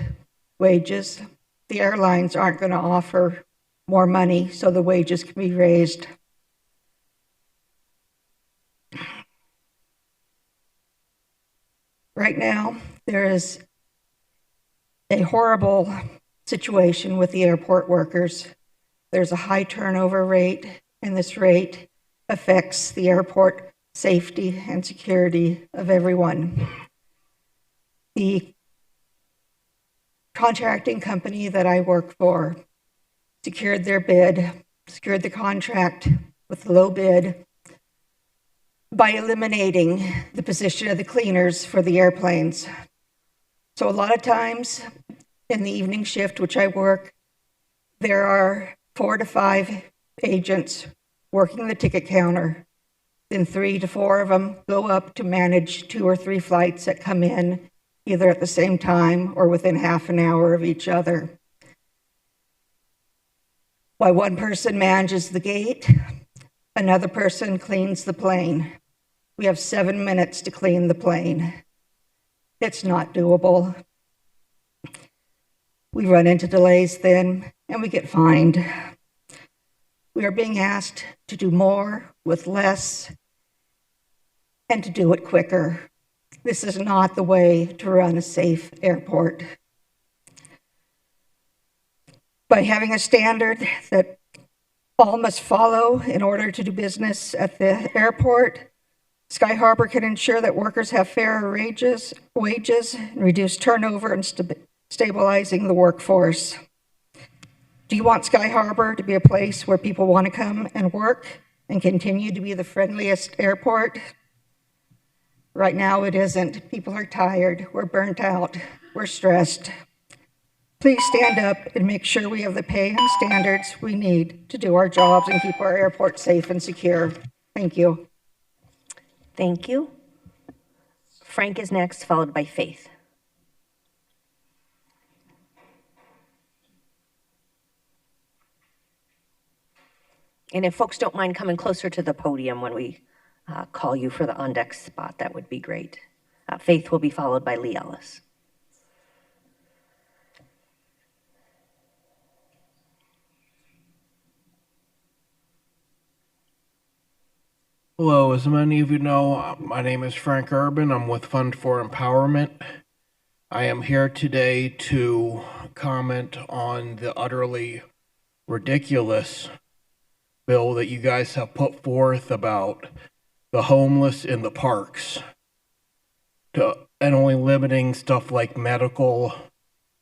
wages. The airlines aren't going to offer more money so the wages can be raised. Right now, there is a horrible situation with the airport workers. There's a high turnover rate, and this rate affects the airport safety and security of everyone. The contracting company that I work for secured the contract with the low bid by eliminating the position of the cleaners for the airplanes. So a lot of times in the evening shift, which I work, there are 4 to 5 agents working the ticket counter. Then 3 to 4 of them go up to manage 2 or 3 flights that come in either at the same time or within half an hour of each other. While one person manages the gate, another person cleans the plane. We have 7 minutes to clean the plane. It's not doable. We run into delays then, and we get fined. We are being asked to do more with less and to do it quicker. This is not the way to run a safe airport. By having a standard that all must follow in order to do business at the airport, Sky Harbor can ensure that workers have fairer wages, and reduce turnover and stabilizing the workforce. Do you want Sky Harbor to be a place where people want to come and work and continue to be the friendliest airport? Right now it isn't. People are tired, we're burnt out, we're stressed. Please stand up and make sure we have the pay and standards we need to do our jobs and keep our airport safe and secure. Thank you. Thank you. Frank is next, followed by Faith. And if folks don't mind coming closer to the podium when we call you for the on-deck spot, that would be great. Faith will be followed by Lee Ellis. Hello, as many of you know, my name is Frank Urban. I'm with Fund for Empowerment. I am here today to comment on the utterly ridiculous bill that you guys have put forth about the homeless in the parks, and only limiting stuff like medical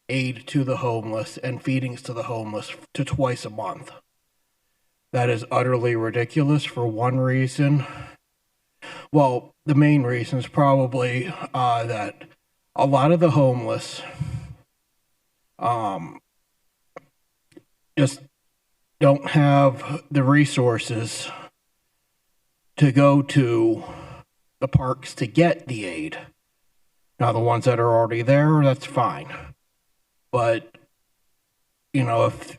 aid to the homeless and feedings to the homeless to twice a month. That is utterly ridiculous for one reason. Well, the main reason is probably that a lot of the homeless just don't have the resources to go to the parks to get the aid. Now, the ones that are already there, that's fine. But you know, if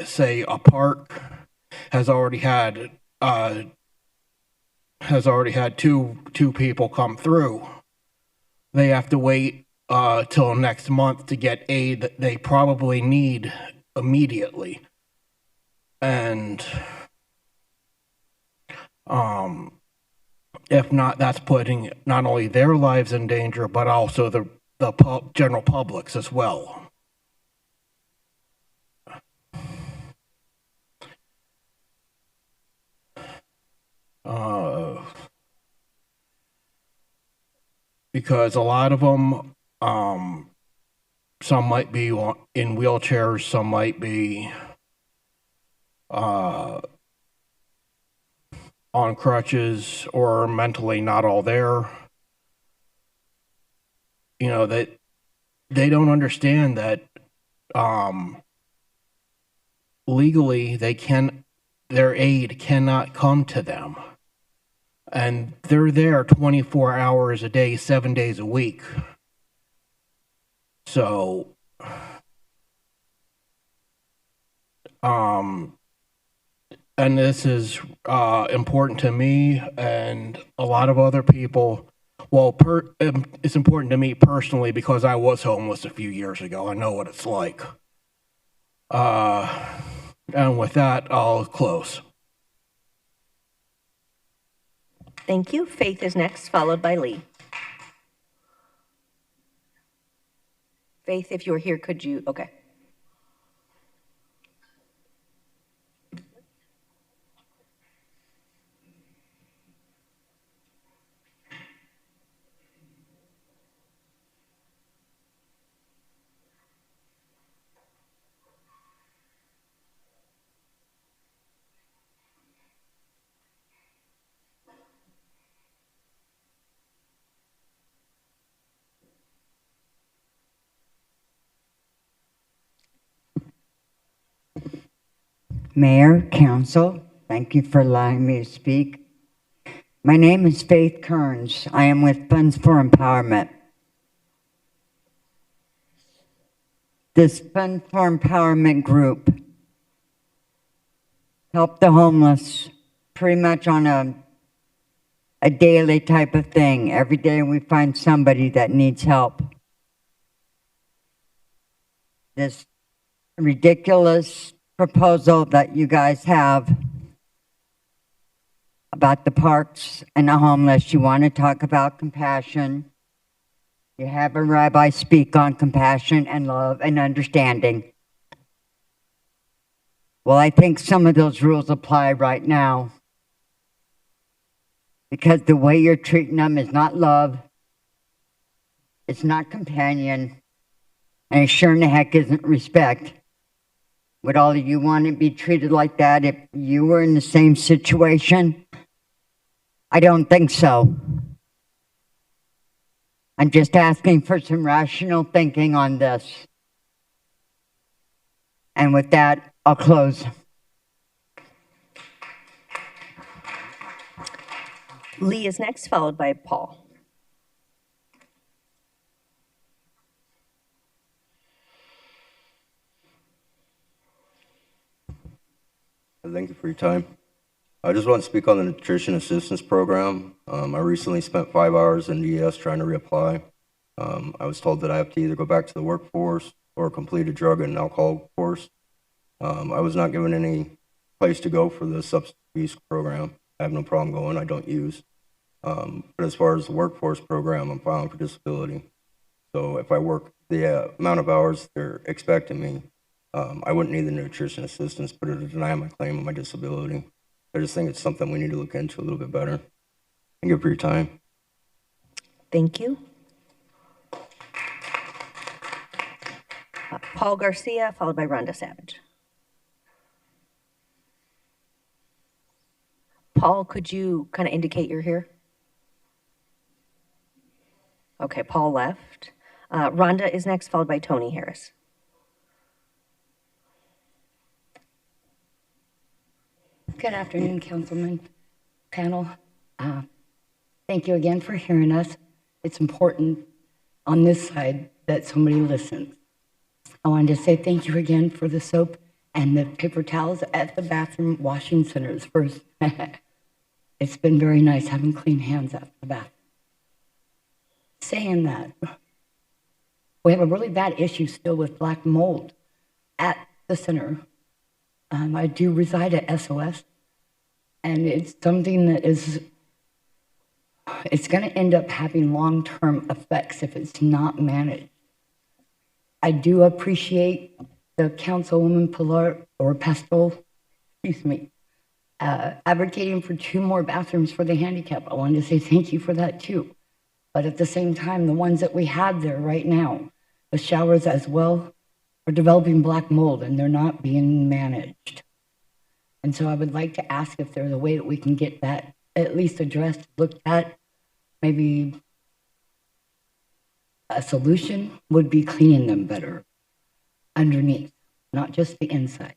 say a park has already had two people come through, they have to wait till next month to get aid that they probably need immediately, and if not, that's putting not only their lives in danger but also the general public's as well. Because a lot of them, some might be in wheelchairs, some might be on crutches or mentally not all there. You know, that they don't understand that legally their aid cannot come to them. and they're there 24 hours a day, 7 days a week. So, and this is important to me and a lot of other people. Well, it's important to me personally because I was homeless a few years ago. I know what it's like. And with that, I'll close. Thank you. Faith is next, followed by Lee. Faith, if you're here, could you, okay. Mayor, Council, thank you for allowing me to speak. My name is Faith Kearns. I am with Funds for Empowerment. This Fund for Empowerment group help the homeless pretty much on a daily type of thing. Every day we find somebody that needs help. This ridiculous proposal that you guys have about the parks and the homeless, you want to talk about compassion. You have a rabbi speak on compassion and love and understanding. Well, I think some of those rules apply right now because the way you're treating them is not love, it's not companion, and it sure in the heck isn't respect. Would all of you want to be treated like that if you were in the same situation? I don't think so. I'm just asking for some rational thinking on this. And with that, I'll close. Lee is next, followed by Paul. Thank you for your time. I just want to speak on the Nutrition Assistance Program. I recently spent 5 hours in DES trying to reapply. I was told that I have to either go back to the workforce or complete a drug and alcohol course. I was not given any place to go for the substance abuse program. I have no problem going, I don't use. But as far as the workforce program, I'm filing for disability. So if I work the amount of hours they're expecting me, I wouldn't need the nutrition assistance, but it would deny my claim on my disability. I just think it's something we need to look into a little bit better. Thank you for your time. Thank you. Paul Garcia, followed by Rhonda Savage. Paul, could you kind of indicate you're here? Okay, Paul left. Rhonda is next, followed by Tony Harris. Good afternoon, Councilman, panel. Thank you again for hearing us. It's important on this side that somebody listens. I wanted to say thank you again for the soap and the paper towels at the bathroom washing centers first. It's been very nice having clean hands after the bath. Saying that, we have a really bad issue still with black mold at the center. I do reside at SOS, and it's something that it's going to end up having long-term effects if it's not managed. I do appreciate the Councilwoman Pilar or Pastel, advocating for 2 more bathrooms for the handicap. I wanted to say thank you for that too. But at the same time, the ones that we have there right now, the showers as well, are developing black mold and they're not being managed. And so I would like to ask if there's a way that we can get that at least addressed, looked at. Maybe a solution would be cleaning them better underneath, not just the inside.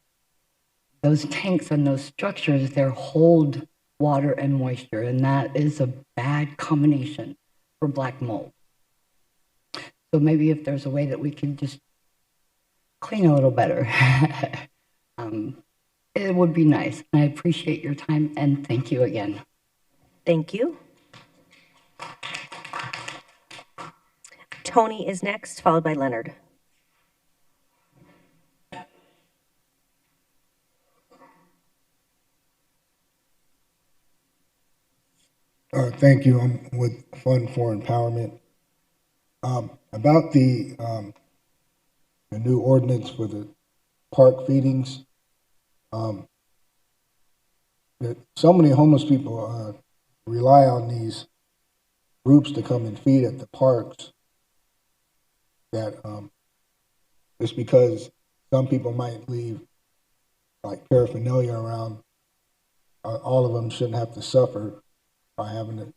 Those tanks and those structures, they hold water and moisture, and that is a bad combination for black mold. So maybe if there's a way that we can just clean a little better, it would be nice. And I appreciate your time, and thank you again. Thank you. Tony is next, followed by Leonard. Thank you. I'm with Fund for Empowerment. About the new ordinance for the park feedings, that so many homeless people rely on these groups to come and feed at the parks that just because some people might leave like paraphernalia around, all of them shouldn't have to suffer by having to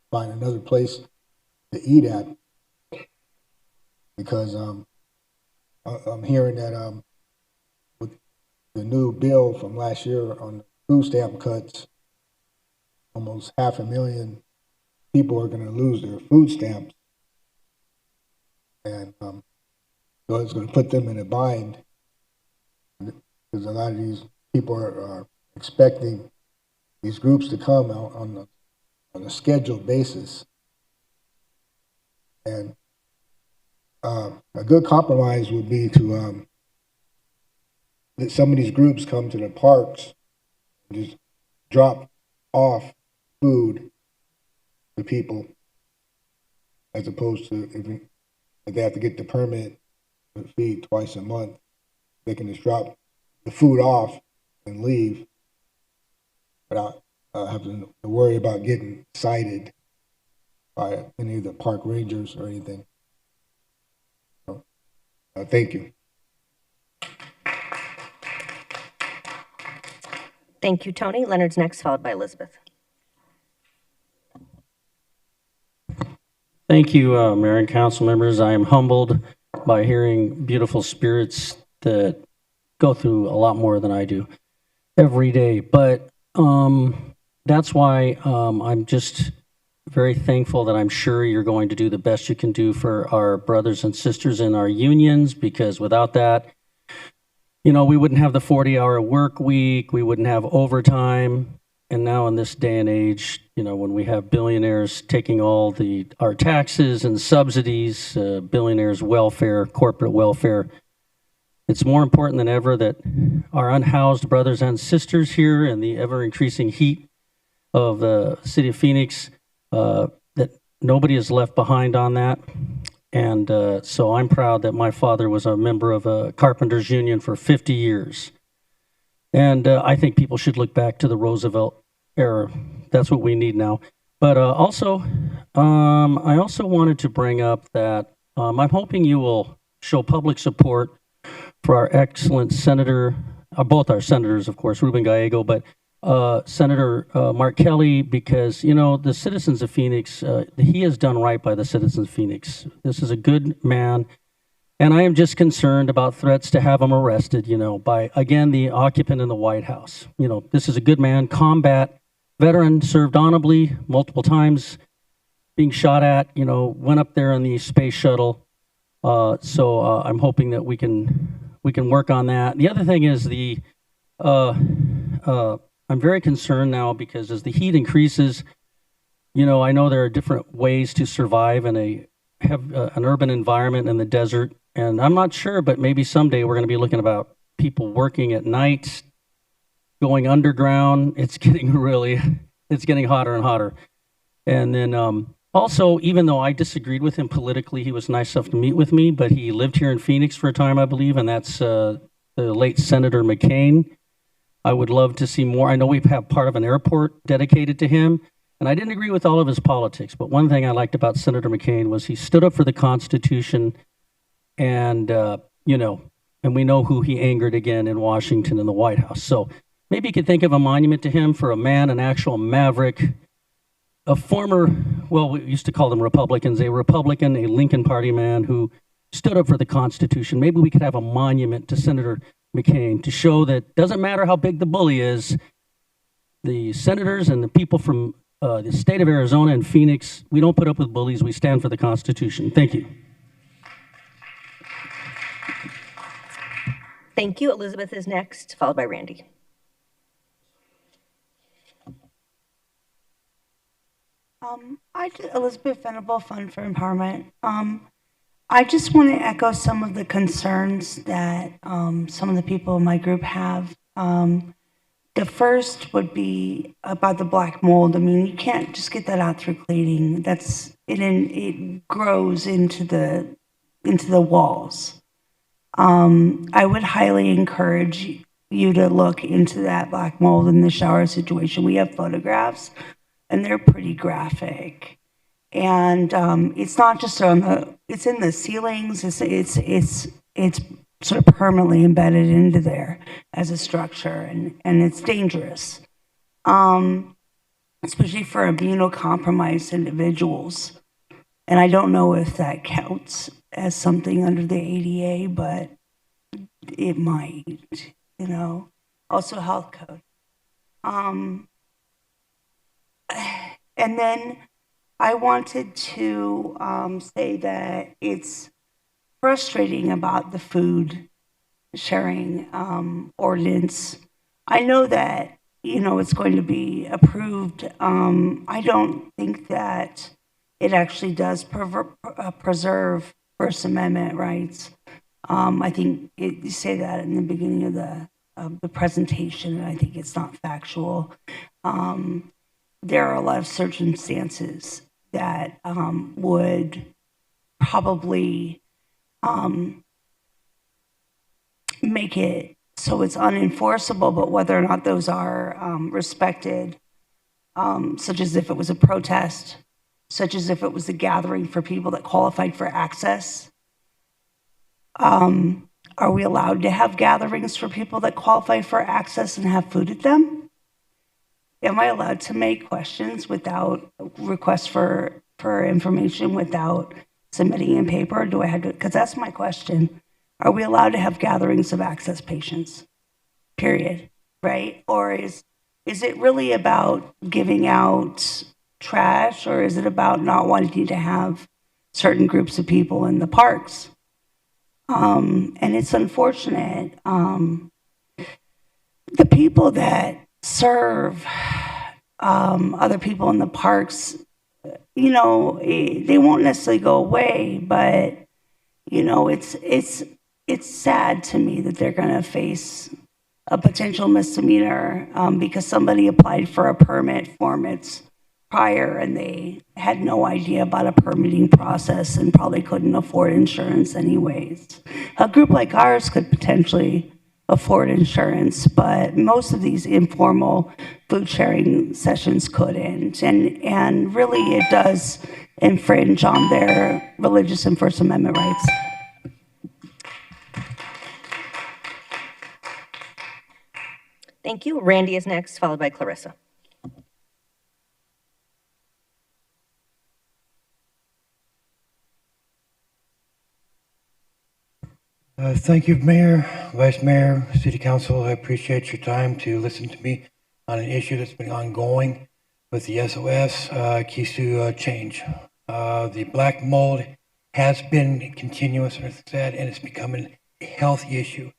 find another place to eat at, because I'm hearing that with the new bill from last year on food stamp cuts, almost 500,000 people are going to lose their food stamps, and so it's going to put them in a bind, because a lot of these people are expecting these groups to come out on a scheduled basis. And a good compromise would be to that some of these groups come to the parks and just drop off food to people, as opposed to if they have to get the permit to feed twice a month, they can just drop the food off and leave without having to worry about getting cited by any of the park rangers or anything. So, thank you. Thank you, Tony. Leonard's next, followed by Elizabeth. Thank you, Mayor and council members. I am humbled by hearing beautiful spirits that go through a lot more than I do every day. But that's why I'm just very thankful that I'm sure you're going to do the best you can do for our brothers and sisters in our unions, because without that, you know, we wouldn't have the 40-hour work week, we wouldn't have overtime. And now in this day and age, you know, when we have billionaires taking all our taxes and subsidies, billionaires' welfare, corporate welfare, it's more important than ever that our unhoused brothers and sisters here in the ever-increasing heat of the city of Phoenix, that nobody is left behind on that. And so I'm proud that my father was a member of a carpenters union for 50 years. And I think people should look back to the Roosevelt era. That's what we need now. But I also wanted to bring up that I'm hoping you will show public support for our excellent senator, both our senators, of course, Ruben Gallego, but Senator Mark Kelly, because, you know, the citizens of Phoenix, he has done right by the citizens of Phoenix. This is a good man. And I am just concerned about threats to have him arrested, you know, by, again, the occupant in the White House. You know, this is a good man, combat veteran, served honorably multiple times, being shot at, you know, went up there on the space shuttle. So I'm hoping that we can work on that. The other thing is I'm very concerned now because as the heat increases, you know, I know there are different ways to survive in an urban environment in the desert. And I'm not sure, but maybe someday we're going to be looking about people working at night, going underground. It's getting hotter and hotter. And then also, even though I disagreed with him politically, he was nice enough to meet with me, but he lived here in Phoenix for a time, I believe, and that's the late Senator McCain. I would love to see more. I know we have part of an airport dedicated to him, and I didn't agree with all of his politics, but one thing I liked about Senator McCain was he stood up for the Constitution, and, you know, and we know who he angered again in Washington in the White House. So maybe you could think of a monument to him for a man, an actual maverick, a former, well, we used to call them Republicans, a Republican, a Lincoln Party man who stood up for the Constitution. Maybe we could have a monument to Senator McCain to show that doesn't matter how big the bully is, the senators and the people from the state of Arizona and Phoenix, we don't put up with bullies. We stand for the Constitution. Thank you. Thank you. Elizabeth is next, followed by Randy. Elizabeth Venable, Fund for Empowerment. I just want to echo some of the concerns that some of the people in my group have. The first would be about the black mold. I mean, you can't just get that out through cleaning. It grows into the walls. I would highly encourage you to look into that black mold in the shower situation. We have photographs, and they're pretty graphic. And it's not just it's in the ceilings. It's sort of permanently embedded into there as a structure, and it's dangerous, especially for immunocompromised individuals. And I don't know if that counts as something under the ADA, but it might, also health code. And then I wanted to say that it's frustrating about the food sharing ordinance. I know that, it's going to be approved. I don't think that it actually does preserve First Amendment rights. I think you say that in the beginning of the presentation, and I think it's not factual. There are a lot of circumstances that would probably make it so it's unenforceable, but whether or not those are respected, such as if it was a protest, such as if it was a gathering for people that qualified for access. Are we allowed to have gatherings for people that qualify for access and have food at them? Am I allowed to make questions without requests for information without submitting in paper? Do I have to? Because that's my question. Are we allowed to have gatherings of access patients? Period. Right? Or is it really about giving out trash, or is it about not wanting to have certain groups of people in the parks? And it's unfortunate. The people that serve other people in the parks, they won't necessarily go away, but it's sad to me that they're going to face a potential misdemeanor because somebody applied for a permit form prior and they had no idea about a permitting process and probably couldn't afford insurance anyways. A group like ours could potentially afford insurance, but most of these informal food sharing sessions couldn't. And really it does infringe on their religious and First Amendment rights. Thank you. Randy is next, followed by Clarissa. Thank you, Mayor, Vice Mayor, City Council. I appreciate your time to listen to me on an issue that's been ongoing with the SOS Keys to Change. The black mold has been continuous, as I said, and it's becoming a health issue.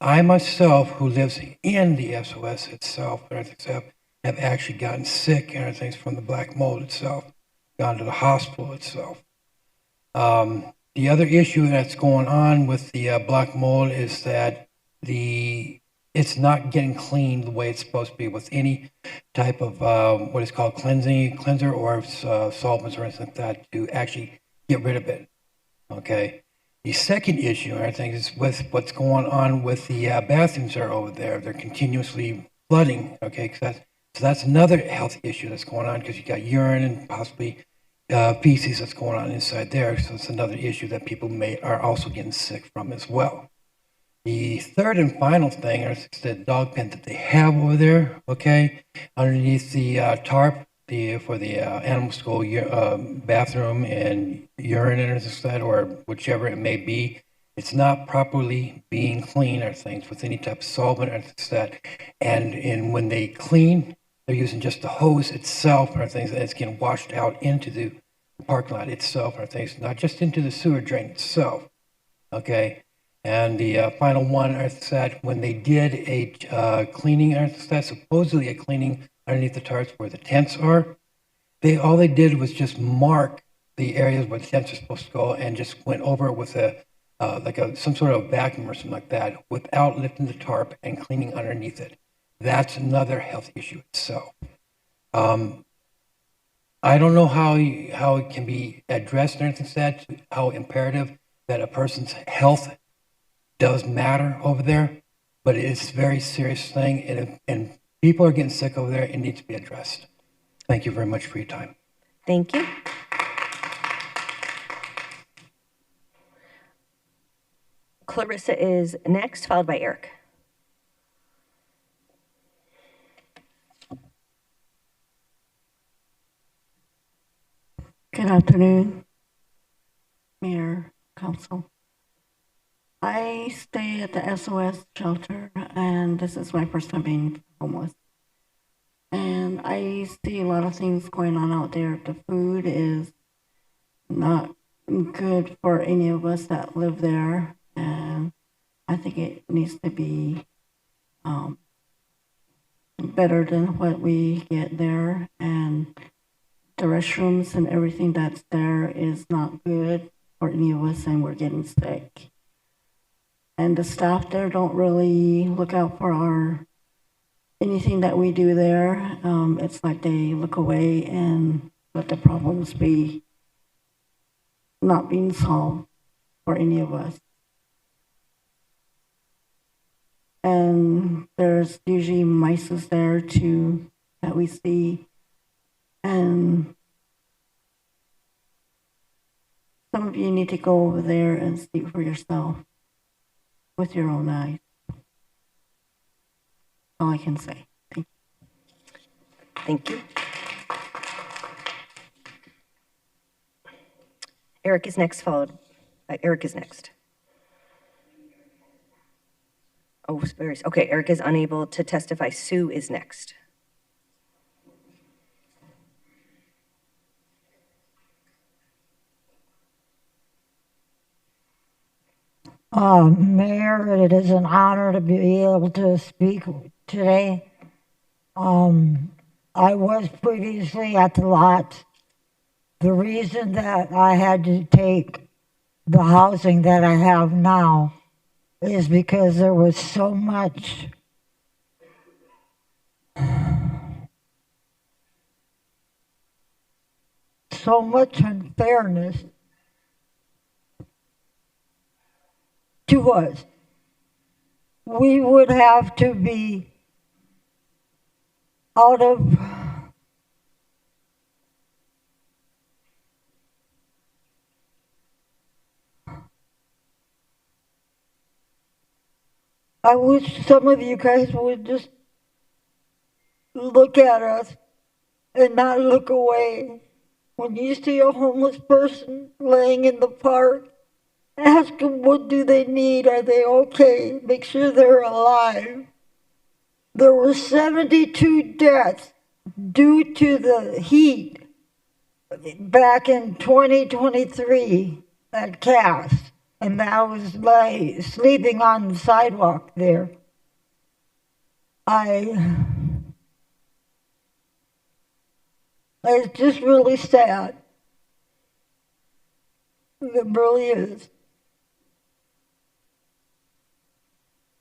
I myself, who lives in the SOS itself, have actually gotten sick and things from the black mold itself, gone to the hospital itself. The other issue that's going on with the black mold is that it's not getting cleaned the way it's supposed to be with any type of what is called cleanser or solvents or anything like that to actually get rid of it. Okay. The second issue, I think, is with what's going on with the bathrooms that are over there. They're continuously flooding. Okay, so that's another health issue that's going on because you got urine and possibly feces that's going on inside there. So it's another issue that people are also getting sick from as well. The third and final thing is the dog pen that they have over there. Okay, underneath the tarp, for the animals to go bathroom and urine and that, or whichever it may be, it's not properly being cleaned or things with any type of solvent or that. And when they clean, They're using just the hose itself or things, and it's getting washed out into the parking lot itself or things, not just into the sewer drain itself. Okay, and the final one is that when they did a cleaning, supposedly a cleaning underneath the tarps where the tents are, all they did was just mark the areas where the tents are supposed to go and just went over it with some sort of vacuum or something like that without lifting the tarp and cleaning underneath it. That's another health issue itself. I don't know how it can be addressed or anything like that, how imperative that a person's health does matter over there, but it's a very serious thing, and people are getting sick over there. It needs to be addressed. Thank you very much for your time. Thank you. Clarissa is next, followed by Eric. Good afternoon, Mayor, Council. I stay at the SOS shelter, and this is my first time being homeless. And I see a lot of things going on out there. The food is not good for any of us that live there, and I think it needs to be better than what we get there. And the restrooms and everything that's there is not good for any of us, and we're getting sick. And the staff there don't really look out for anything that we do there. It's like they look away and let the problems be not being solved for any of us. And there's usually mice there too that we see. And some of you need to go over there and see for yourself with your own eyes. All I can say. Thank you. Thank you. Eric is next, followed by Eric is next. Oh, okay, Eric is unable to testify. Sue is next. Mayor, it is an honor to be able to speak today. I was previously at the lot. The reason that I had to take the housing that I have now is because there was so much unfairness to us. We would have to be out of I wish some of you guys would just look at us and not look away. When you see a homeless person laying in the park, ask them what do they need, are they okay, make sure they're alive. There were 72 deaths due to the heat back in 2023 at Cass, and that was like sleeping on the sidewalk there. It's just really sad. It really is.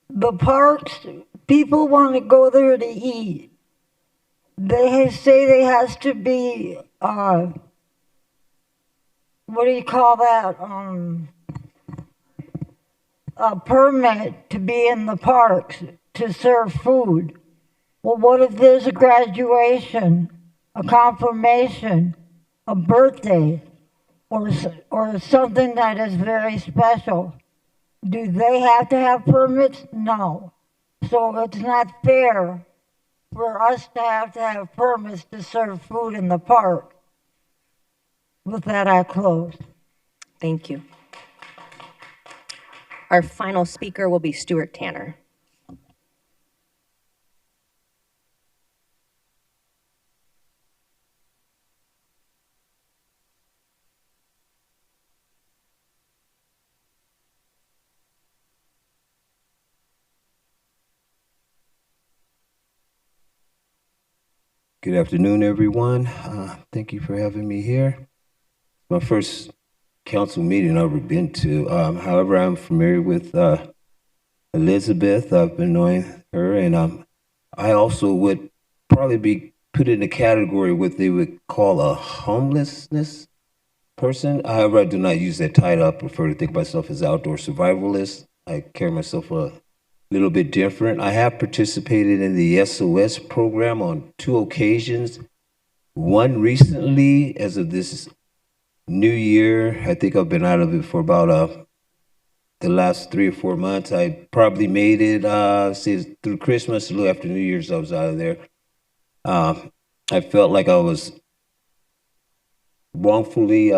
The parks, people want to go there to eat. They say there has to be, what do you call that? A permit to be in the parks to serve food. Well, what if there's a graduation, a confirmation, a birthday, or something that is very special? Do they have to have permits? No. So it's not fair for us to have permits to serve food in the park. With that, I close. Thank you. Our final speaker will be Stuart Tanner. Good afternoon, everyone. Thank you for having me here. My first council meeting I've ever been to. However, I'm familiar with Elizabeth. I've been knowing her, and I also would probably be put in the category what they would call a homelessness person. However, I do not use that title. I prefer to think of myself as outdoor survivalist. I carry myself a little bit different. I have participated in the SOS program on 2 occasions. One recently, as of this new year. I think I've been out of it for about the last 3 or 4 months. I probably made it through Christmas, a little after New Year's. I was out of there. I felt like I was wrongfully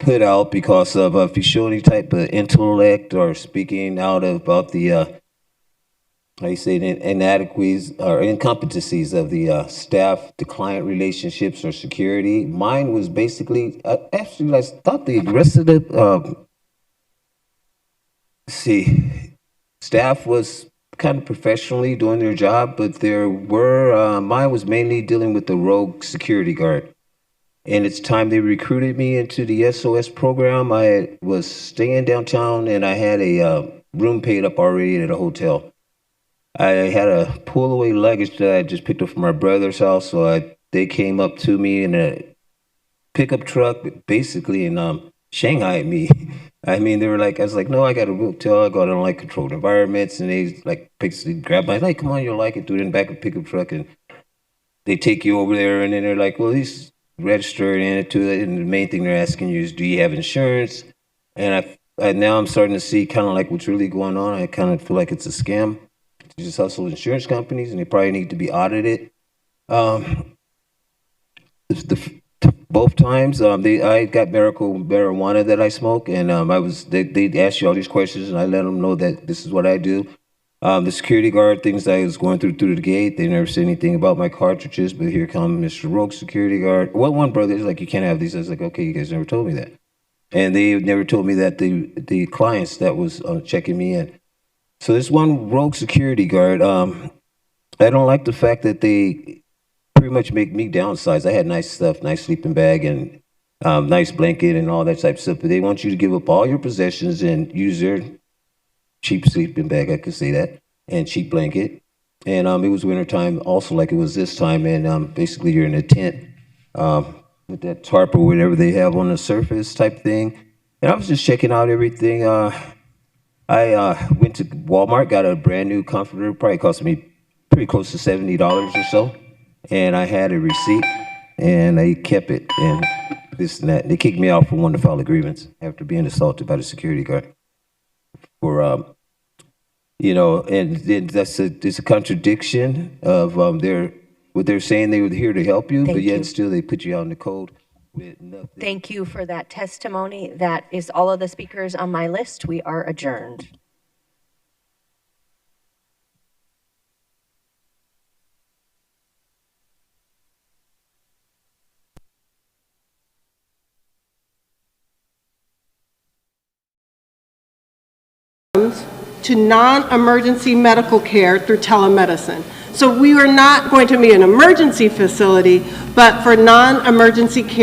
put out because of if you show any type of intellect or speaking out about the how you say inadequacies or incompetencies of the staff to client relationships or security. Mine was basically actually I thought the rest of the staff was kind of professionally doing their job, but there were mine was mainly dealing with the rogue security guard. And it's time they recruited me into the SOS program. I was staying downtown and I had a room paid up already at a hotel. I had a pull away luggage that I just picked up from my brother's house. So they came up to me in a pickup truck, basically, and shanghaied me. I mean, they were like, I was like, no, I got a hotel. I don't like controlled environments. And they like basically grabbed my, like, come on, you'll like it. Do it in the back of a pickup truck. And they take you over there. And then they're like, well, he's registered into it. And the main thing they're asking you is, do you have insurance? And now I'm starting to see kind of like what's really going on. I kind of feel like it's a scam. It's just hustle insurance companies, and they probably need to be audited. Both times, I got medical marijuana that I smoke, and they asked you all these questions, and I let them know that this is what I do. The security guard things I was going through the gate, they never said anything about my cartridges, but here come Mr. Rogue security guard. Well, one brother is like, you can't have these. I was like, okay, you guys never told me that. And they never told me that the clients that was checking me in. So this one rogue security guard, I don't like the fact that they pretty much make me downsize. I had nice stuff, nice sleeping bag and nice blanket and all that type of stuff, but they want you to give up all your possessions and use their cheap sleeping bag, I could say that, and cheap blanket. And it was wintertime also like it was this time, and basically you're in a tent with that tarp or whatever they have on the surface type thing. And I was just checking out everything. I went to Walmart, got a brand new comforter, probably cost me pretty close to $70 or so. And I had a receipt, and they kept it, and this and that. They kicked me out for wanting to file a grievance after being assaulted by the security guard. For, and then it's a contradiction of what they're saying they were here to help you, but yet still they put you out in the cold. Thank you for that testimony. That is all of the speakers on my list. We are adjourned. To non-emergency medical care through telemedicine. So we are not going to be an emergency facility, but for non-emergency care.